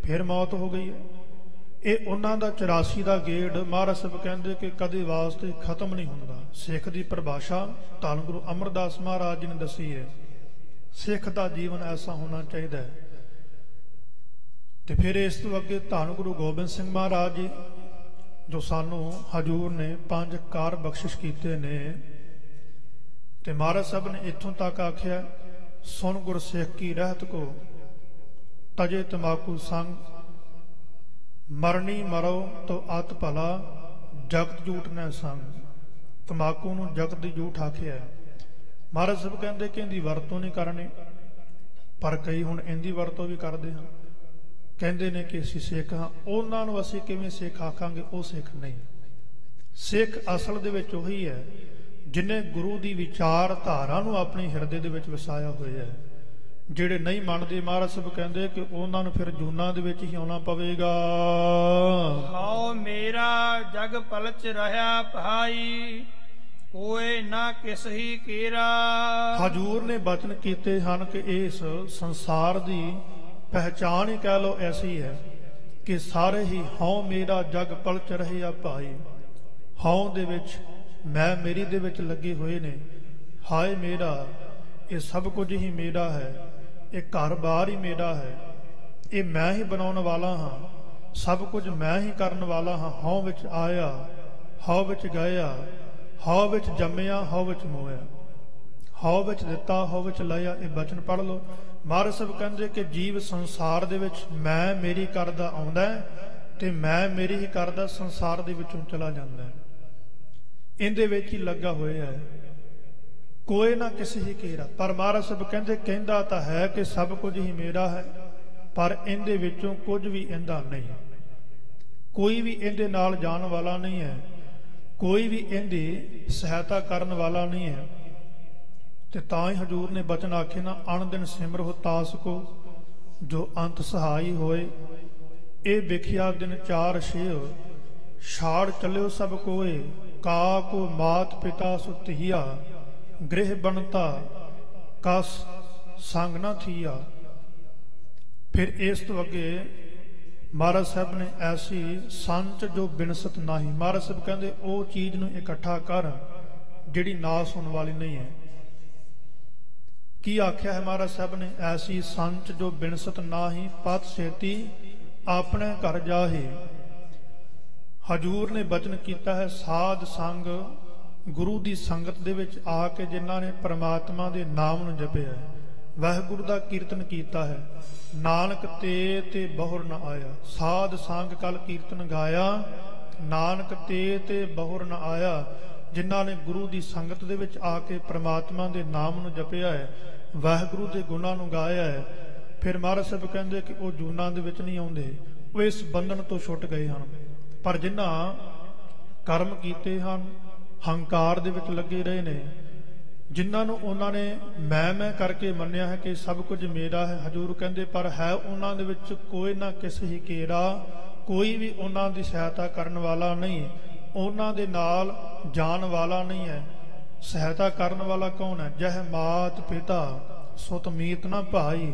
ਫਿਰ ਮੌਤ ਹੋ ਗਈ ਹੈ। ਇਹ ਉਹਨਾਂ ਦਾ 84 ਦਾ ਗੇੜ ਮਹਾਰਾਜ ਸਾਹਿਬ ਕਹਿੰਦੇ ਕਿ ਕਦੇ ਵਾਸਤੇ ਖਤਮ ਨਹੀਂ ਹੁੰਦਾ। ਸਿੱਖ ਦੀ ਪਰਿਭਾਸ਼ਾ ਧੰਨ ਗੁਰੂ ਅਮਰਦਾਸ ਮਹਾਰਾਜ ਜੀ ਨੇ ਦੱਸੀ ਹੈ, ਸਿੱਖ ਦਾ ਜੀਵਨ ਐਸਾ ਹੋਣਾ ਚਾਹੀਦਾ ਹੈ। ਤੇ ਫਿਰ ਇਸ ਤੋਂ ਅੱਗੇ ਧੰਨ ਗੁਰੂ ਗੋਬਿੰਦ ਸਿੰਘ ਮਹਾਰਾਜ ਜੀ ਜੋ ਸਾਨੂੰ ਹਜ਼ੂਰ ਨੇ 5 ਕਾਰ ਬਖਸ਼ਿਸ਼ ਕੀਤੇ ਨੇ, ਤੇ ਮਹਾਰਾਜ ਸਾਹਿਬ ਨੇ ਇੱਥੋਂ ਤੱਕ ਆਖਿਆ, ਸੁਣ ਗੁਰ ਸਿੱਖ ਕੀ ਰਹਿਤ ਕੋ ਤਜੇ ਤਮਾਕੂ ਸੰਗ, ਮਰਨੀ ਮਰੋ ਤੋ ਅਤ ਭਲਾ ਜਗਤ ਝੂਠ ਨਾ ਸੰਗ। ਤਮਾਕੂ ਨੂੰ ਜਗਤ ਦੀ ਝੂਠ ਆਖਿਆ। ਮਹਾਰਾਜ ਸਾਹਿਬ ਕਹਿੰਦੇ ਕਿ ਇਹਦੀ ਵਰਤੋਂ ਨਹੀਂ ਕਰਨੀ, ਪਰ ਕਈ ਹੁਣ ਇਹਦੀ ਵਰਤੋਂ ਵੀ ਕਰਦੇ ਹਨ। ਕਹਿੰਦੇ ਨੇ ਕਿ ਅਸੀਂ ਸਿੱਖ ਹਾਂ, ਉਹਨਾਂ ਨੂੰ ਅਸੀਂ ਕਿਵੇਂ ਸਿੱਖ ਆਖਾਂਗੇ? ਉਹ ਸਿੱਖ ਨਹੀਂ। ਸਿੱਖ ਅਸਲ ਦੇ ਵਿੱਚ ਉਹੀ ਹੈ ਜਿਹਨੇ ਗੁਰੂ ਦੀ ਵਿਚਾਰਧਾਰਾ ਨੂੰ ਆਪਣੇ ਹਿਰਦੇ ਦੇ ਵਿੱਚ ਵਸਾਇਆ ਹੋਇਆ ਹੈ। ਜਿਹੜੇ ਨਹੀਂ ਮੰਨਦੇ, ਮਹਾਰਾਜ ਸਾਹਿਬ ਕਹਿੰਦੇ ਕਿ ਉਹਨਾਂ ਨੂੰ ਫਿਰ ਜੂਨਾਂ ਦੇ ਵਿੱਚ ਹੀ ਆਉਣਾ ਪਵੇਗਾ। ਹਾਉ ਮੇਰਾ ਜਗ ਪਲਚ ਰਹਾ ਭਾਈ, ਕੋਏ ਨਾ ਕਿਸ ਹੀ ਕੇਰਾ। ਹਜ਼ੂਰ ਨੇ ਬਚਨ ਕੀਤੇ ਹਨ ਕਿ ਇਸ ਸੰਸਾਰ ਦੀ ਪਹਿਚਾਣ ਹੀ ਕਹਿ ਲਓ ਐਸੀ ਹੈ ਕਿ ਸਾਰੇ ਹੀ ਹਉ ਮੇਰਾ ਜਗ ਪਲਚ ਰਹੇ ਆ ਭਾਈ। ਹਉ ਦੇ ਵਿੱਚ ਮੈਂ ਮੇਰੀ ਦੇ ਵਿੱਚ ਲੱਗੇ ਹੋਏ ਨੇ। ਹਾਏ ਮੇਰਾ, ਇਹ ਸਭ ਕੁਝ ਹੀ ਮੇਰਾ ਹੈ, ਇਹ ਘਰ ਬਾਰ ਹੀ ਮੇਰਾ ਹੈ, ਇਹ ਮੈਂ ਹੀ ਬਣਾਉਣ ਵਾਲਾ ਹਾਂ, ਸਭ ਕੁਝ ਮੈਂ ਹੀ ਕਰਨ ਵਾਲਾ ਹਾਂ। ਹਉ ਵਿੱਚ ਆਇਆ, ਹਉ ਵਿੱਚ ਗਿਆ, ਹਉ ਵਿੱਚ ਜੰਮਿਆ, ਹਉ ਵਿੱਚ ਮੋਇਆ, ਹਉ ਵਿੱਚ ਦਿੱਤਾ, ਹਉ ਵਿੱਚ ਲਿਆ। ਇਹ ਬਚਨ ਪੜ੍ਹ ਲਓ। ਮਹਾਰਾਜ ਸਾਹਿਬ ਕਹਿੰਦੇ ਕਿ ਜੀਵ ਸੰਸਾਰ ਦੇ ਵਿੱਚ ਮੈਂ ਮੇਰੀ ਕਰਦਾ ਆਉਂਦਾ ਤੇ ਮੈਂ ਮੇਰੀ ਹੀ ਕਰਦਾ ਸੰਸਾਰ ਦੇ ਵਿੱਚੋਂ ਚਲਾ ਜਾਂਦਾ ਹੈ। ਇਹਦੇ ਵਿੱਚ ਹੀ ਲੱਗਾ ਹੋਇਆ ਹੈ, ਕੋਈ ਨਾ ਕਿਸੇ ਹੀ ਘੇਰਾ। ਪਰ ਮਹਾਰਾਜ ਸਾਹਿਬ ਕਹਿੰਦੇ ਕਹਿੰਦਾ ਤਾਂ ਹੈ ਕਿ ਸਭ ਕੁਝ ਹੀ ਮੇਰਾ ਹੈ, ਪਰ ਇਹਦੇ ਵਿੱਚੋਂ ਕੁਝ ਵੀ ਇਹਦਾ ਨਹੀਂ। ਕੋਈ ਵੀ ਇਹਦੇ ਨਾਲ ਜਾਣ ਵਾਲਾ ਨਹੀਂ ਹੈ, ਕੋਈ ਵੀ ਇਹਦੀ ਸਹਾਇਤਾ ਕਰਨ ਵਾਲਾ ਨਹੀਂ ਹੈ। ਤੇ ਤਾਂ ਹੀ ਹਜ਼ੂਰ ਨੇ ਬਚਨ ਆਖੇ ਨਾ, ਅਣ ਦਿਨ ਸਿਮਰਹੁ ਤਾਸ ਕੋ ਜੋ ਅੰਤ ਸਹਾਈ ਹੋਏ। ਇਹ ਵਿਖਿਆ ਦਿਨ 4 ਛੇਹ, ਛਾੜ ਚੱਲਿਓ ਸਭ ਕੋਏ। ਕਾ ਕੋ ਮਾਤ ਪਿਤਾ ਸੁਤੀਆ, ਗ੍ਰਹਿ ਬਣਤਾ ਕਸ ਸੰਗ ਨਾ ਥੀਆ। ਫਿਰ ਇਸ ਤੋਂ ਅੱਗੇ ਮਹਾਰਾਜ ਸਾਹਿਬ ਨੇ ਐਸੀ ਸੰਚ ਜੋ ਬਿਨਸਤ ਨਾਹੀ। ਮਹਾਰਾਜ ਸਾਹਿਬ ਕਹਿੰਦੇ ਉਹ ਚੀਜ਼ ਨੂੰ ਇਕੱਠਾ ਕਰ ਜਿਹੜੀ ਨਾਸ ਹੋਣ ਵਾਲੀ ਨਹੀਂ ਹੈ। ਕੀ ਆਖਿਆ ਹੈ ਮਹਾਰਾਜ ਸਾਹਿਬ ਨੇ? ਐਸੀ ਸੰਚ ਜੋ ਬਿਨਸਤ ਨਾਹੀ, ਪਤ ਛੇਤੀ ਆਪਣੇ ਘਰ ਜਾਹੇ। ਹਜ਼ੂਰ ਨੇ ਬਚਨ ਕੀਤਾ ਹੈ, ਸਾਧ ਸੰਗ ਗੁਰੂ ਦੀ ਸੰਗਤ ਦੇ ਵਿੱਚ ਆ ਕੇ ਜਿਨ੍ਹਾਂ ਨੇ ਪ੍ਰਮਾਤਮਾ ਦੇ ਨਾਮ ਨੂੰ ਜਪਿਆ, ਵਾਹਿਗੁਰੂ ਦਾ ਕੀਰਤਨ ਕੀਤਾ ਹੈ, ਨਾਨਕ ਤੇ ਬਹੁਰ ਨ ਆਇਆ। ਸਾਧ ਸੰਗ ਕਲ ਕੀਰਤਨ ਗਾਇਆ, ਨਾਨਕ ਤੇ ਬਹੁਰ ਨ ਆਇਆ। ਜਿਨ੍ਹਾਂ ਨੇ ਗੁਰੂ ਦੀ ਸੰਗਤ ਦੇ ਵਿੱਚ ਆ ਕੇ ਪ੍ਰਮਾਤਮਾ ਦੇ ਨਾਮ ਨੂੰ ਜਪਿਆ ਹੈ, ਵਾਹਿਗੁਰੂ ਦੇ ਗੁਣਾਂ ਨੂੰ ਗਾਇਆ ਹੈ, ਫਿਰ ਮਹਾਰਾਜ ਸਾਹਿਬ ਕਹਿੰਦੇ ਕਿ ਉਹ ਜੂਨਾਂ ਦੇ ਵਿੱਚ ਨਹੀਂ ਆਉਂਦੇ, ਉਹ ਇਸ ਬੰਧਨ ਤੋਂ ਛੁੱਟ ਗਏ ਹਨ। ਪਰ ਜਿਨ੍ਹਾਂ ਕਰਮ ਕੀਤੇ ਹਨ, ਹੰਕਾਰ ਦੇ ਵਿੱਚ ਲੱਗੇ ਰਹੇ ਨੇ, ਜਿਨ੍ਹਾਂ ਨੂੰ ਉਹਨਾਂ ਨੇ ਮੈਂ ਕਰਕੇ ਮੰਨਿਆ ਹੈ ਕਿ ਸਭ ਕੁਝ ਮੇਰਾ ਹੈ, ਹਜ਼ੂਰ ਕਹਿੰਦੇ ਪਰ ਹੈ ਉਹਨਾਂ ਦੇ ਵਿੱਚ ਕੋਈ ਨਾ ਕਿਸੇ ਹੀ ਘੇਰਾ, ਕੋਈ ਵੀ ਉਹਨਾਂ ਦੀ ਸਹਾਇਤਾ ਕਰਨ ਵਾਲਾ ਨਹੀਂ, ਉਹਨਾਂ ਦੇ ਨਾਲ ਜਾਣ ਵਾਲਾ ਨਹੀਂ ਹੈ। ਸਹਾਇਤਾ ਕਰਨ ਵਾਲਾ ਕੌਣ ਹੈ? ਜਹ ਮਾਤ ਪਿਤਾ ਸੁਤ ਮੀਤ ਨਾ ਭਾਈ,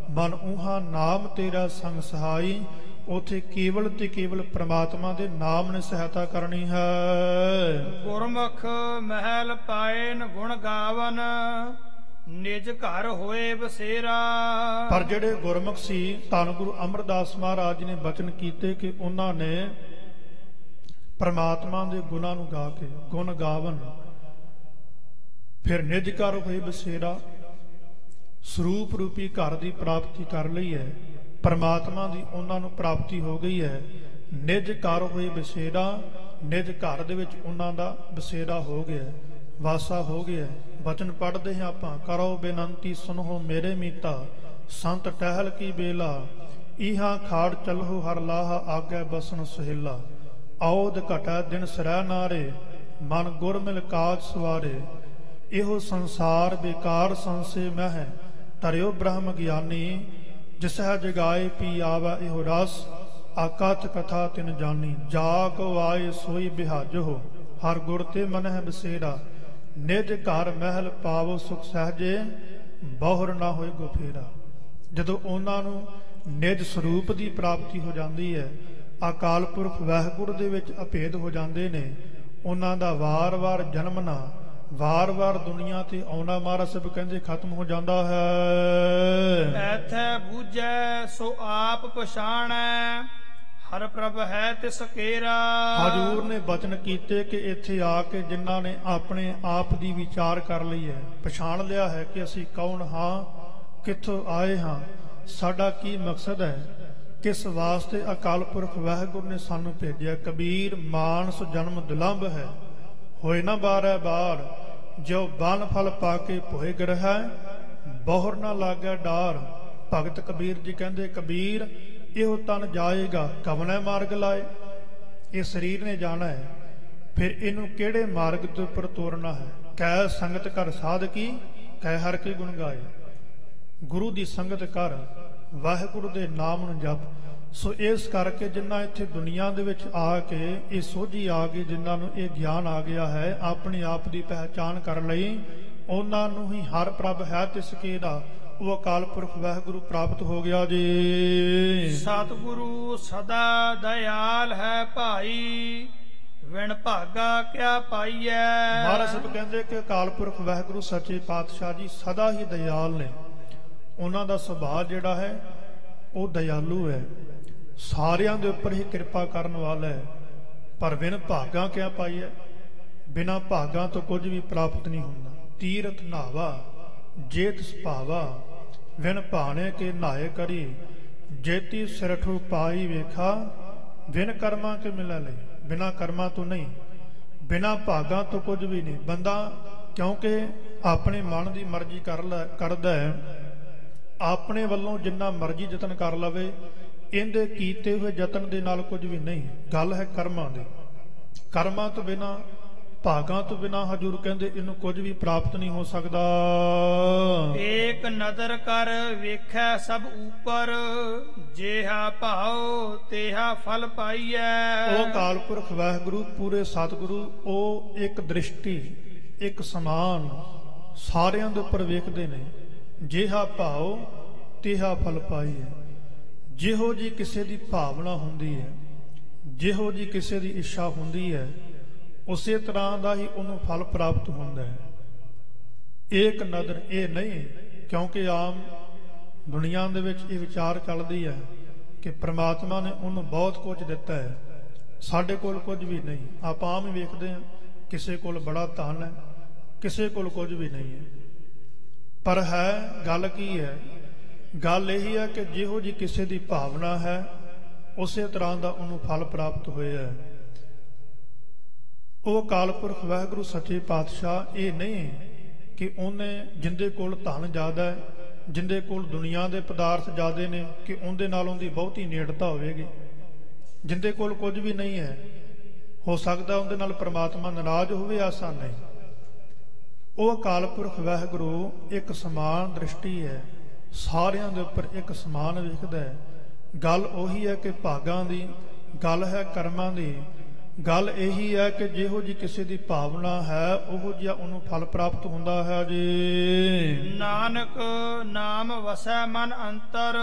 ਮਨ ਊਹਾ ਨਾਮ ਤੇਰਾ ਸੰਗ ਸਹਾਈ। ਉਥੇ ਕੇਵਲ ਤੇ ਕੇਵਲ ਪ੍ਰਮਾਤਮਾ ਦੇ ਨਾਮ ਨੇ ਸਹਾਇਤਾ ਕਰਨੀ ਹੈ। ਗੁਰਮੁਖ ਮਹਿਲ ਪਾਏਨ ਗੁਣ ਗਾਵਨ, ਨਿਜ ਘਰ ਹੋਏ ਬਸੇਰਾ। ਪਰ ਜਿਹੜੇ ਗੁਰਮੁਖ ਸੀ, ਧੰਨ ਗੁਰੂ ਅਮਰਦਾਸ ਮਹਾਰਾਜ ਨੇ ਬਚਨ ਕੀਤੇ ਕਿ ਉਹਨਾਂ ਨੇ ਪ੍ਰਮਾਤਮਾ ਦੇ ਗੁਣਾਂ ਨੂੰ ਗਾ ਕੇ, ਗੁਣ ਗਾਵਨ, ਫਿਰ ਨਿਜ ਘਰ ਹੋਏ ਬਸੇਰਾ, ਸਰੂਪ ਰੂਪੀ ਘਰ ਦੀ ਪ੍ਰਾਪਤੀ ਕਰ ਲਈ ਹੈ। ਪਰਮਾਤਮਾ ਦੀ ਉਹਨਾਂ ਨੂੰ ਪ੍ਰਾਪਤੀ ਹੋ ਗਈ ਹੈ। ਨਿਜ ਘਰ ਹੋਏ ਬਸੇਰਾ, ਨਿਜ ਘਰ ਦੇ ਵਿੱਚ ਉਹਨਾਂ ਦਾ ਬਸੇਰਾ ਹੋ ਗਿਆ, ਵਾਸਾ ਹੋ ਗਿਆ। ਬਚਨ ਪੜ੍ਹਦੇ ਹਾਂ ਆਪਾਂ, ਕਰੋ ਬੇਨੰਤੀ ਸੁਨੋ ਮੇਰੇ ਮੀਤਾ, ਸੰਤ ਟਹਿਲ ਕੀ ਬੇਲਾ, ਇਹਾਂ ਖਾੜ ਚਲਹੁ ਹਰ ਲਾਹਾ, ਆਗੇ ਬਸਨ ਸੁਹੇਲਾ। ਔਦ ਘਟੈ ਦਿਨ ਸਰੈ ਨਾਰੇ, ਮਨ ਗੁਰ ਮਿਲ ਕਾਜ ਸਵਾਰੇ। ਇਹੋ ਸੰਸਾਰ ਬੇਕਾਰ ਸੰਸੇ ਮਹਿ, ਤਰਿਓ ਬ੍ਰਹਮ ਗਿਆਨੀ। ਜਿਸਹਿ ਜਗਾਏ ਪੀ ਆਵੈ ਇਹੋ ਰਸ, ਆਕਥ ਕਥਾ ਤਿਨ ਜਾਨੀ। ਜਾ ਕੋ ਆਏ ਸੋਈ ਬਿਹਾਜੋ, ਹਰ ਗੁਰ ਤੇ ਮਨਹਿ ਬਸੇਰਾ। ਨਿਜ ਘਰ ਮਹਿਲ ਪਾਵੋ ਸੁਖ ਸਹਜੇ, ਬਹੁਰ ਨਾ ਹੋਏ ਗੁਫੇਰਾ। ਜਦੋਂ ਉਹਨਾਂ ਨੂੰ ਨਿਜ ਸਰੂਪ ਦੀ ਪ੍ਰਾਪਤੀ ਹੋ ਜਾਂਦੀ ਹੈ, ਅਕਾਲ ਪੁਰਖ ਵਾਹਿਗੁਰੂ ਦੇ ਵਿੱਚ ਅਭੇਦ ਹੋ ਜਾਂਦੇ ਨੇ, ਉਹਨਾਂ ਦਾ ਵਾਰ-ਵਾਰ ਜਨਮਣਾ, ਵਾਰ-ਵਾਰ ਦੁਨੀਆ ਤੇ ਆਉਣਾ ਮਹਾਰਾਜ ਸਾਹਿਬ ਕਹਿੰਦੇ ਖਤਮ ਹੋ ਜਾਂਦਾ ਹੈ। ਐਥੈ ਬੂਝੈ ਸੋ ਆਪ ਪਛਾਣੈ, ਹਰ ਪ੍ਰਭ ਹੈ ਤਿਸ ਕੇਰਾ। ਹਜ਼ੂਰ ਨੇ ਬਚਨ ਕੀਤੇ ਕਿ ਇੱਥੇ ਆ ਕੇ ਜਿਨ੍ਹਾਂ ਨੇ ਆਪਣੇ ਆਪ ਦੀ ਵਿਚਾਰ ਕਰ ਲਈ ਹੈ, ਪਛਾਣ ਲਿਆ ਹੈ ਕਿ ਅਸੀਂ ਕੌਣ ਹਾਂ, ਕਿੱਥੋਂ ਆਏ ਹਾਂ, ਸਾਡਾ ਕੀ ਮਕਸਦ ਹੈ, ਕਿਸ ਵਾਸਤੇ ਅਕਾਲ ਪੁਰਖ ਵਾਹਿਗੁਰੂ ਨੇ ਸਾਨੂੰ ਭੇਜਿਆ। ਕਬੀਰ ਮਾਨਸ ਜਨਮ ਦੁਲੰਭ ਹੈ, ਹੋਏ ਨਾ ਬਾਰੈ ਬਾਰ। ਜੋ ਬਨ ਫਲ ਪਾ ਕੇ ਭੋਏ ਗ੍ਰਹਿ, ਬਹੁਰ ਨਾ ਲਾਗੈ ਡਾਰ। ਭਗਤ ਕਬੀਰ ਜੀ ਕਹਿੰਦੇ, ਕਬੀਰ ਇਹੋ ਤਨ ਜਾਏਗਾ ਕਵਣੈ ਮਾਰਗ ਲਾਏ। ਇਹ ਸਰੀਰ ਨੇ ਜਾਣਾ ਹੈ, ਫਿਰ ਇਹਨੂੰ ਕਿਹੜੇ ਮਾਰਗ ਦੇ ਉੱਪਰ ਤੋਰਨਾ ਹੈ। ਕਹਿ ਸੰਗਤ ਕਰ ਸਾਧਕੀ, ਕਹਿ ਹਰ ਕੇ ਗੁਣ ਗਾਏ। ਗੁਰੂ ਦੀ ਸੰਗਤ ਕਰ, ਵਾਹਿਗੁਰੂ ਦੇ ਨਾਮ ਨੂੰ ਜਪ। ਸੋ ਇਸ ਕਰਕੇ ਜਿਨ੍ਹਾਂ ਇੱਥੇ ਦੁਨੀਆ ਦੇ ਵਿੱਚ ਆ ਕੇ ਇਹ ਸੋਝੀ ਆ ਗਈ, ਜਿਨ੍ਹਾਂ ਨੂੰ ਇਹ ਗਿਆਨ ਆ ਗਿਆ ਹੈ, ਆਪਣੀ ਆਪ ਦੀ ਪਹਿਚਾਣ ਕਰ ਲਈ, ਉਹਨਾਂ ਨੂੰ ਹੀ ਹਰ ਪ੍ਰਭ ਹੈ ਤਿਸ ਕੇਰਾ, ਉਹ ਅਕਾਲ ਪੁਰਖ ਵਾਹਿਗੁਰੂ ਪ੍ਰਾਪਤ ਹੋ ਗਿਆ ਜੀ। ਸਤਿਗੁਰੂ ਸਦਾ ਦਇਆਲ ਹੈ ਭਾਈ, ਵਿਣ ਭਾਗਾ ਕਿਆ ਪਾਈਐ। ਮਹਾਰਾਜ ਸਾਹਿਬ ਕਹਿੰਦੇ ਕਿ ਅਕਾਲ ਪੁਰਖ ਵਾਹਿਗੁਰੂ ਸੱਚੇ ਪਾਤਸ਼ਾਹ ਜੀ ਸਦਾ ਹੀ ਦਇਆਲ ਨੇ। ਉਹਨਾਂ ਦਾ ਸੁਭਾਅ ਜਿਹੜਾ ਹੈ ਉਹ ਦਇਆਲੂ ਹੈ, ਸਾਰਿਆਂ ਦੇ ਉੱਪਰ ਹੀ ਕਿਰਪਾ ਕਰਨ ਵਾਲਾ ਹੈ। ਪਰ ਬਿਨ ਭਾਗਾਂ ਕਿਆ ਪਾਈਐ, ਬਿਨਾਂ ਭਾਗਾਂ ਤੋਂ ਕੁਝ ਵੀ ਪ੍ਰਾਪਤ ਨਹੀਂ ਹੁੰਦਾ। ਤੀਰਥ ਨਾਵਾ ਜੇਤ ਸੁਭਾਵਾ, ਵਿਨ ਭਾਣੇ ਕੇ ਨਾਏ ਕਰੀ, ਜੇਤੀ ਸਿਰਠੂ ਪਾਈ ਵੇਖਾ। ਬਿਨ ਕਰਮਾਂ ਕੇ ਮਿਲੈ ਲਈ, ਬਿਨਾਂ ਕਰਮਾਂ ਤੋਂ ਨਹੀਂ, ਬਿਨਾਂ ਭਾਗਾਂ ਤੋਂ ਕੁਝ ਵੀ ਨਹੀਂ। ਬੰਦਾ ਕਿਉਂਕਿ ਆਪਣੇ ਮਨ ਦੀ ਮਰਜ਼ੀ ਕਰਦਾ ਹੈ, ਆਪਣੇ ਵੱਲੋਂ ਜਿੰਨਾ ਮਰਜ਼ੀ ਯਤਨ ਕਰ ਲਵੇ, ਇਹਦੇ ਕੀਤੇ ਹੋਏ ਯਤਨ ਦੇ ਨਾਲ ਕੁਝ ਵੀ ਨਹੀਂ। ਗੱਲ ਹੈ ਕਰਮਾਂ ਦੀ। ਕਰਮਾਂ ਤੋਂ ਬਿਨਾਂ, ਭਾਗਾਂ ਤੋਂ ਬਿਨਾਂ ਹਜ਼ੂਰ ਕਹਿੰਦੇ ਇਹਨੂੰ ਕੁਝ ਵੀ ਪ੍ਰਾਪਤ ਨਹੀਂ ਹੋ ਸਕਦਾ। ਏਕ ਨਦਰ ਕਰ ਵੇਖੈ ਸਭ ਉਪਰ, ਜਿਹਾ ਭਾਉ ਤੇਹਾ ਫਲ ਪਾਈਐ। ਉਹ ਅਕਾਲ ਪੁਰਖ ਵਾਹਿਗੁਰੂ ਪੂਰੇ ਸਤਿਗੁਰੂ, ਉਹ ਇੱਕ ਦ੍ਰਿਸ਼ਟੀ, ਇੱਕ ਸਮਾਨ ਸਾਰਿਆਂ ਦੇ ਉੱਪਰ ਵੇਖਦੇ ਨੇ। ਜਿਹਾ ਭਾਉ ਤੇਹਾ ਫਲ ਪਾਈਐ। ਜਿਹੋ ਜੀ ਕਿਸੇ ਦੀ ਭਾਵਨਾ ਹੁੰਦੀ ਹੈ, ਜਿਹੋ ਜੀ ਕਿਸੇ ਦੀ ਇੱਛਾ ਹੁੰਦੀ ਹੈ, ਉਸੇ ਤਰ੍ਹਾਂ ਦਾ ਹੀ ਉਹਨੂੰ ਫਲ ਪ੍ਰਾਪਤ ਹੁੰਦਾ ਹੈ। ਏਕ ਨਦਰ ਇਹ ਨਹੀਂ, ਕਿਉਂਕਿ ਆਮ ਦੁਨੀਆ ਦੇ ਵਿੱਚ ਇਹ ਵਿਚਾਰ ਚੱਲਦੀ ਹੈ ਕਿ ਪ੍ਰਮਾਤਮਾ ਨੇ ਉਹਨੂੰ ਬਹੁਤ ਕੁਝ ਦਿੱਤਾ ਹੈ, ਸਾਡੇ ਕੋਲ ਕੁਝ ਵੀ ਨਹੀਂ। ਆਪਾਂ ਆਮ ਹੀ ਵੇਖਦੇ ਹਾਂ, ਕਿਸੇ ਕੋਲ ਬੜਾ ਧਨ ਹੈ, ਕਿਸੇ ਕੋਲ ਕੁਝ ਵੀ ਨਹੀਂ ਹੈ। ਪਰ ਹੈ ਗੱਲ ਕੀ ਹੈ? ਗੱਲ ਇਹੀ ਹੈ ਕਿ ਜਿਹੋ ਜੀ ਕਿਸੇ ਦੀ ਭਾਵਨਾ ਹੈ, ਉਸੇ ਤਰ੍ਹਾਂ ਦਾ ਉਹਨੂੰ ਫਲ ਪ੍ਰਾਪਤ ਹੋਇਆ ਹੈ। ਉਹ ਅਕਾਲ ਪੁਰਖ ਵਾਹਿਗੁਰੂ ਸੱਚੇ ਪਾਤਸ਼ਾਹ ਇਹ ਨਹੀਂ ਕਿ ਉਹਨੇ ਜਿੰਦੇ ਕੋਲ ਧਨ ਜ਼ਿਆਦਾ ਹੈ, ਜਿੰਦੇ ਕੋਲ ਦੁਨੀਆ ਦੇ ਪਦਾਰਥ ਜ਼ਿਆਦੇ ਨੇ, ਕਿ ਉਹਦੇ ਨਾਲ ਉਹਦੀ ਬਹੁਤੀ ਨੇੜਤਾ ਹੋਵੇਗੀ। ਜਿੰਦੇ ਕੋਲ ਕੁਝ ਵੀ ਨਹੀਂ ਹੈ, ਹੋ ਸਕਦਾ ਉਹਦੇ ਨਾਲ ਪ੍ਰਮਾਤਮਾ ਨਾਰਾਜ਼ ਹੋਵੇ, ਆਸਾਨ ਨਹੀਂ। ਉਹ ਅਕਾਲ ਪੁਰਖ ਵਾਹਿਗੁਰੂ ਇੱਕ ਸਮਾਨ ਦ੍ਰਿਸ਼ਟੀ ਹੈ, ਸਾਰਿਆਂ ਦੇ ਉੱਪਰ ਇੱਕ ਸਮਾਨ ਵੇਖਦਾ ਹੈ। ਗੱਲ ਉਹੀ ਹੈ ਕਿ ਭਾਗਾਂ ਦੀ, ਗੱਲ ਹੈ ਕਰਮਾਂ ਦੀ। ਗੱਲ ਇਹੀ ਹੈ ਕਿ ਜਿਹੋ ਜੀ ਕਿਸੇ ਦੀ ਭਾਵਨਾ ਹੈ, ਉਹੋ ਜਿਹਾ ਉਹਨੂੰ ਫਲ ਪ੍ਰਾਪਤ ਹੁੰਦਾ ਹੈ ਜੀ। ਨਾਨਕ ਨਾਮ ਵਸੈ ਮਨ ਅੰਤਰ,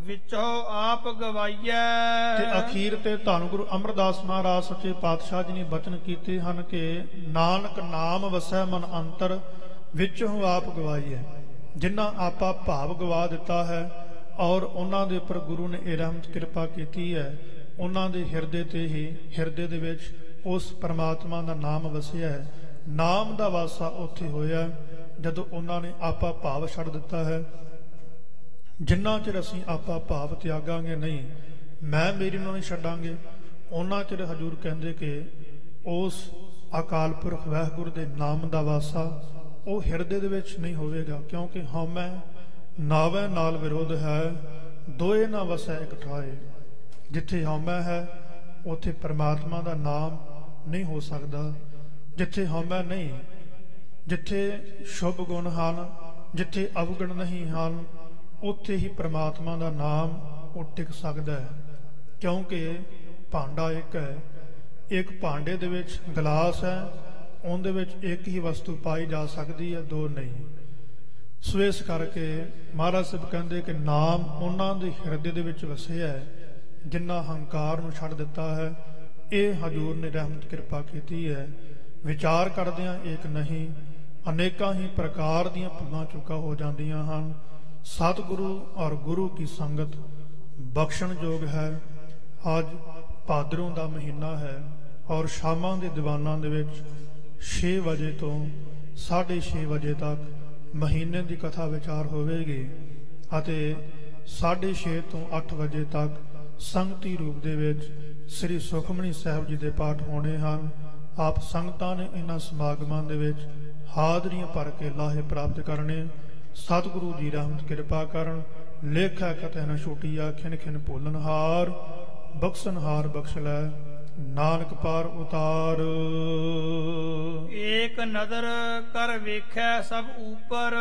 ਵਿੱਚੋ ਆਪ ਗਵਾਈਐ। ਤੇ ਅਖੀਰ ਤੇ ਧੰਨ ਗੁਰੂ ਅਮਰਦਾਸ ਮਹਾਰਾਜ ਸੱਚੇ ਪਾਤਸ਼ਾਹ ਜੀ ਨੇ ਬਚਨ ਕੀਤੇ ਹਨ ਕਿ ਨਾਨਕ ਨਾਮ ਵਸੈ ਮਨ ਅੰਤਰ, ਵਿੱਚੋਂ ਆਪ ਗਵਾਈਐ। ਜਿਨ੍ਹਾਂ ਆਪਾ ਭਾਵ ਗਵਾ ਦਿੱਤਾ ਹੈ ਔਰ ਉਹਨਾਂ ਦੇ ਉੱਪਰ ਗੁਰੂ ਨੇ ਇਹ ਰਹਿਮਤ ਕਿਰਪਾ ਕੀਤੀ ਹੈ, ਉਹਨਾਂ ਦੇ ਹਿਰਦੇ ਤੇ ਹੀ ਹਿਰਦੇ ਦੇ ਵਿੱਚ ਉਸ ਪਰਮਾਤਮਾ ਦਾ ਨਾਮ ਵਸਿਆ ਹੈ। ਨਾਮ ਦਾ ਵਾਸਾ ਉੱਥੇ ਹੋਇਆ ਜਦੋਂ ਉਹਨਾਂ ਨੇ ਆਪਾ ਭਾਵ ਛੱਡ ਦਿੱਤਾ ਹੈ। ਜਿੰਨਾ ਚਿਰ ਅਸੀਂ ਆਪਾ ਭਾਵ ਤਿਆਗਾਂਗੇ ਨਹੀਂ, ਮੈਂ ਮੇਰੀ ਨੂੰ ਨਹੀਂ ਛੱਡਾਂਗੇ, ਉਹਨਾਂ ਚਿਰ ਹਜ਼ੂਰ ਕਹਿੰਦੇ ਕਿ ਉਸ ਅਕਾਲ ਪੁਰਖ ਵਾਹਿਗੁਰੂ ਦੇ ਨਾਮ ਦਾ ਵਾਸਾ ਉਹ ਹਿਰਦੇ ਦੇ ਵਿੱਚ ਨਹੀਂ ਹੋਵੇਗਾ। ਕਿਉਂਕਿ ਹਉਮੈ ਨਾਵੈ ਨਾਲ ਵਿਰੋਧ ਹੈ, ਦੋਏ ਨਾ ਵਸੈ ਇਕ ਠਾਏ। ਜਿੱਥੇ ਹਉਮੈ ਹੈ ਉੱਥੇ ਪਰਮਾਤਮਾ ਦਾ ਨਾਮ ਨਹੀਂ ਹੋ ਸਕਦਾ। ਜਿੱਥੇ ਹਉਮੈ ਨਹੀਂ, ਜਿੱਥੇ ਸ਼ੁਭ ਗੁਣ ਹਨ, ਜਿੱਥੇ ਅਵਗੁਣ ਨਹੀਂ ਹਨ, ਉੱਥੇ ਹੀ ਪਰਮਾਤਮਾ ਦਾ ਨਾਮ ਉਹ ਟਿਕ ਸਕਦਾ ਹੈ। ਕਿਉਂਕਿ ਭਾਂਡਾ ਇੱਕ ਹੈ, ਇੱਕ ਭਾਂਡੇ ਦੇ ਵਿੱਚ ਗਲਾਸ ਹੈ, ਉਹਦੇ ਵਿੱਚ ਇੱਕ ਹੀ ਵਸਤੂ ਪਾਈ ਜਾ ਸਕਦੀ ਹੈ, ਦੋ ਨਹੀਂ। ਸੋ ਇਸ ਕਰਕੇ ਮਹਾਰਾਜ ਸਾਹਿਬ ਕਹਿੰਦੇ ਕਿ ਨਾਮ ਉਹਨਾਂ ਦੇ ਹਿਰਦੇ ਦੇ ਵਿੱਚ ਵਸਿਆ ਹੈ ਜਿਨ੍ਹਾਂ ਹੰਕਾਰ ਨੂੰ ਛੱਡ ਦਿੱਤਾ ਹੈ। ਇਹ ਹਜ਼ੂਰ ਨੇ ਰਹਿਮਤ ਕਿਰਪਾ ਕੀਤੀ ਹੈ। ਵਿਚਾਰ ਕਰਦਿਆਂ ਇੱਕ ਨਹੀਂ, ਅਨੇਕਾਂ ਹੀ ਪ੍ਰਕਾਰ ਦੀਆਂ ਭੁੱਲਾਂ ਚੁੱਕਾ ਹੋ ਜਾਂਦੀਆਂ ਹਨ। ਸਤਿਗੁਰੂ ਔਰ ਗੁਰੂ ਕੀ ਸੰਗਤ ਬਖਸ਼ਣ ਯੋਗ ਹੈ। ਅੱਜ ਭਾਦਰੋਂ ਦਾ ਮਹੀਨਾ ਹੈ ਔਰ ਸ਼ਾਮਾਂ ਦੇ ਦੀਵਾਨਾਂ ਦੇ ਵਿੱਚ 6 ਵਜੇ ਤੋਂ 6:30 ਵਜੇ ਤੱਕ ਮਹੀਨੇ ਦੀ ਕਥਾ ਵਿਚਾਰ ਹੋਵੇਗੀ ਅਤੇ 6:30 ਤੋਂ 8 ਵਜੇ ਤੱਕ ਸੰਗਤੀ ਰੂਪ ਦੇ ਵਿੱਚ ਸ੍ਰੀ ਸੁਖਮਨੀ ਸਾਹਿਬ ਜੀ ਦੇ ਪਾਠ ਹੋਣੇ ਹਨ। ਆਪ ਸੰਗਤਾਂ ਨੇ ਇਹਨਾਂ ਸਮਾਗਮਾਂ ਦੇ ਵਿੱਚ ਹਾਜ਼ਰੀਆਂ ਭਰ ਕੇ ਲਾਹੇ ਪ੍ਰਾਪਤ ਕਰਨੇ। ਸਤਿਗੁਰੂ ਜੀ ਰਹਿਮਤ ਕਿਰਪਾ ਕਰਨ। ਲੇਖਾ ਕਥੈ ਨ ਛੁਟੀਆ, ਖਿਨ ਖਿਨ ਭੁੱਲਨਹਾਰ, ਬਖਸ਼ਨਹਾਰ ਬਖਸ਼ ਲੈ, ਨਾਨਕ ਪਾਰ ਉਤਾਰ। ਏਕ ਨਦਰ ਕਰ ਵੇਖੈ ਸਭ ਊਪਰ,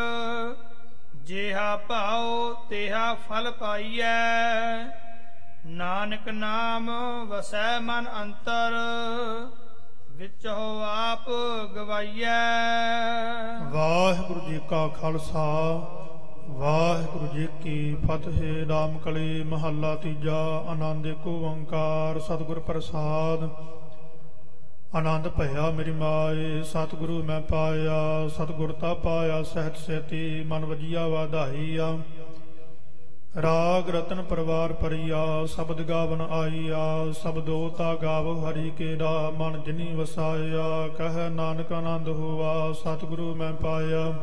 ਜਿਹਾ ਭਾਉ ਤੇਹਾ ਫਲ ਪਾਈਐ। ਨਾਨਕ ਨਾਮ ਵਸੈ ਮਨ ਅੰਤਰ, ਵਿੱਚੋ ਆਪ ਗਵਾਈਐ। ਵਾਹਿਗੁਰੂ ਜੀ ਕਾ ਖਾਲਸਾ, ਵਾਹਿਗੁਰੂ ਜੀ ਕੀ ਫਤਿਹ। ਰਾਮ ਕਲੀ ਮਹੱਲਾ ਤੀਜਾ। ਆਨੰਦ ਏਕ ਓੰਕਾਰ ਸਤਿਗੁਰ ਪ੍ਰਸਾਦ। ਆਨੰਦ ਭਇਆ ਮੇਰੀ ਮਾਏ, ਸਤਿਗੁਰੂ ਮੈਂ ਪਾਇਆ। ਸਤਿਗੁਰ ਤਾ ਪਾਇਆ ਸਹਿਜ ਸੇਤੀ, ਮਨ ਵਜੀਆ ਵਾਧਾਈਆ। ਰਾਗ ਰਤਨ ਪਰਵਾਰ ਪਰਿਆ, ਸ਼ਬਦ ਗਾਵਨ ਆਈਆ। ਸ਼ਬਦੋ ਤਾ ਗਾਵੋ ਹਰੀ ਕੇਰਾ, ਮਨ ਜਿਨੀ ਵਸਾਇਆ। ਕਹਿ ਨਾਨਕ ਆਨੰਦ ਹੋਆ, ਸਤਿਗੁਰੂ ਮੈਂ ਪਾਇਆ।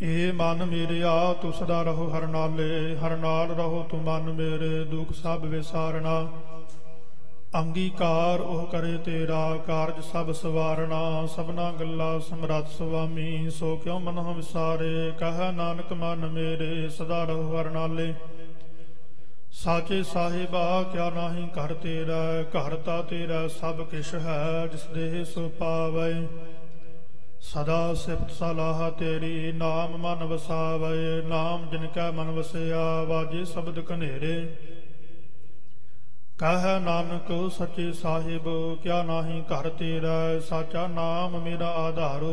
ਏ ਮਨ ਮੇਰਿਆ ਤੂੰ ਸਦਾ ਰਹੋ ਹਰ ਨਾਲੇ, ਹਰ ਨਾਲ ਰਹੋ ਤੂੰ ਮਨ ਮੇਰੇ। ਦੁਖ ਸਭ ਵਿਸਾਰਨਾ, ਅੰਗੀਕਾਰ ਉਹ ਕਰੇ ਤੇਰਾ। ਕਾਰਜ ਸਭ ਸਵਾਰਨਾ, ਸਭਨਾ ਗੱਲਾਂ ਸਮਰੱਥ ਸੁਆਮੀ। ਸੋ ਕਿਉ ਮਨ ਵਿਸਾਰੇ, ਕਹਿ ਨਾਨਕ ਮਨ ਮੇਰੇ। ਸਦਾ ਰਹੋ ਹਰ ਨਾਲੇ, ਸਾਚੇ ਸਾਹਿਬਾ ਕਿਆ ਨਾਹੀ ਘਰ ਤੇਰਾ। ਘਰ ਤਾ ਤੇਰਾ ਸਭ ਕਿਛ ਹੈ, ਜਿਸ ਦੇਹ ਸੋ ਪਾਵੈ। ਸਦਾ ਸਿਫਤ ਸਲਾਹ ਤੇਰੀ, ਨਾਮ ਮਨ ਵਸਾਵੈ। ਨਾਮ ਜਿਨ ਕੈ ਮਨ ਵਸਿਆ, ਵਾਜੇ ਸ਼ਬਦ ਕਨੇਰੇ। ਕਹਿ ਨਾਨਕ ਸੱਚੇ ਸਾਹਿਬ ਕਿਆ ਨਾਹੀ ਘਰ ਤੇਰਾ। ਸਾਚਾ ਨਾਮ ਮੇਰਾ ਆਧਾਰ,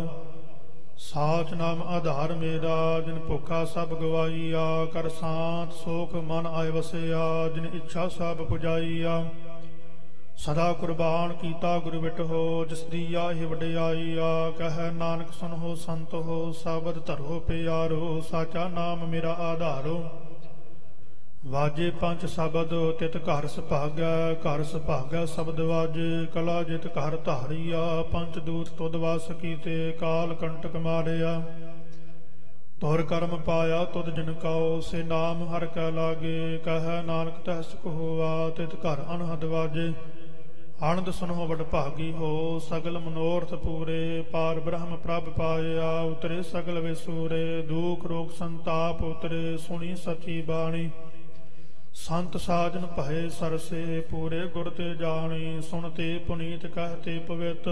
ਸਾਚ ਨਾਮ ਆਧਾਰ ਮੇਰਾ। ਜਿਨ ਭੁੱਖਾ ਸਭ ਗਵਾਈਆ, ਕਰ ਸਾਥ ਸੋਖ ਮਨ ਆਏ ਵਸਿਆ। ਜਿਨ ਇੱਛਾ ਸਭ ਪੁਜਾਈਆ, ਸਦਾ ਕੁਰਬਾਨ ਕੀਤਾ ਗੁਰ ਵਿਟਹੁ। ਜਿਸ ਦੀ ਆਹੀ ਵਡਿਆਈਆ, ਕਹਿ ਨਾਨਕ ਸੁਨਹੁ ਸੰਤ ਹੋ। ਸਾਬਦ ਧਰੋ ਪਿਆਰੋ, ਸਾਚਾ ਨਾਮ ਮੇਰਾ ਆਧਾਰੋ। ਵਾਜੇ ਪੰਜ ਸ਼ਬਦ ਤਿਤ ਘਰ ਸੁਭਾਗੈ। ਘਰ ਸੁਭਾਗੈ ਸ਼ਬਦ ਵਾਜੇ, ਕਲਾ ਜਿਤ ਘਰ ਧਾਰੀਆ। ਪੰਜ ਦੂਤ ਤੁਧ ਵਾਸ ਕੀਤੇ, ਕਾਲ ਕੰਟਕ ਮਾਰਿਆ। ਤੁਰ ਕਰਮ ਪਾਇਆ ਤੁਧ ਜਿਨ ਕਾਉ, ਸੇ ਨਾਮ ਹਰ ਕੈ ਲਾਗੇ। ਕਹਿ ਨਾਨਕ ਤਹਿ ਸੁਖ ਹੋਆ, ਤਿਤ ਘਰ ਅਨਹਦ ਵਾਜੇ। ਆਨੰਦ ਸੁਨਹੁ ਵਡ ਭਾਗੀ ਹੋ, ਸਗਲ ਮਨੋਰਥ ਪੂਰੇ। ਪਾਰ ਬ੍ਰਹਮ ਪ੍ਰਭ ਪਾਇਆ, ਉਤਰੇ ਸਗਲ ਵਿਸੂਰੇ। ਦੁਖ ਰੋਗ ਸੰਤਾਪ ਉਤਰੇ, ਸੁਣੀ ਸਚੀ ਬਾਣੀ। ਸੰਤ ਸਾਜਨ ਭਏ ਸਰਸੇ, ਪੂਰੇ ਗੁਰ ਤੇ ਜਾਣੀ। ਸੁਣਤੇ ਪੁਨੀਤ ਕਹਤੇ ਪਵਿੱਤ।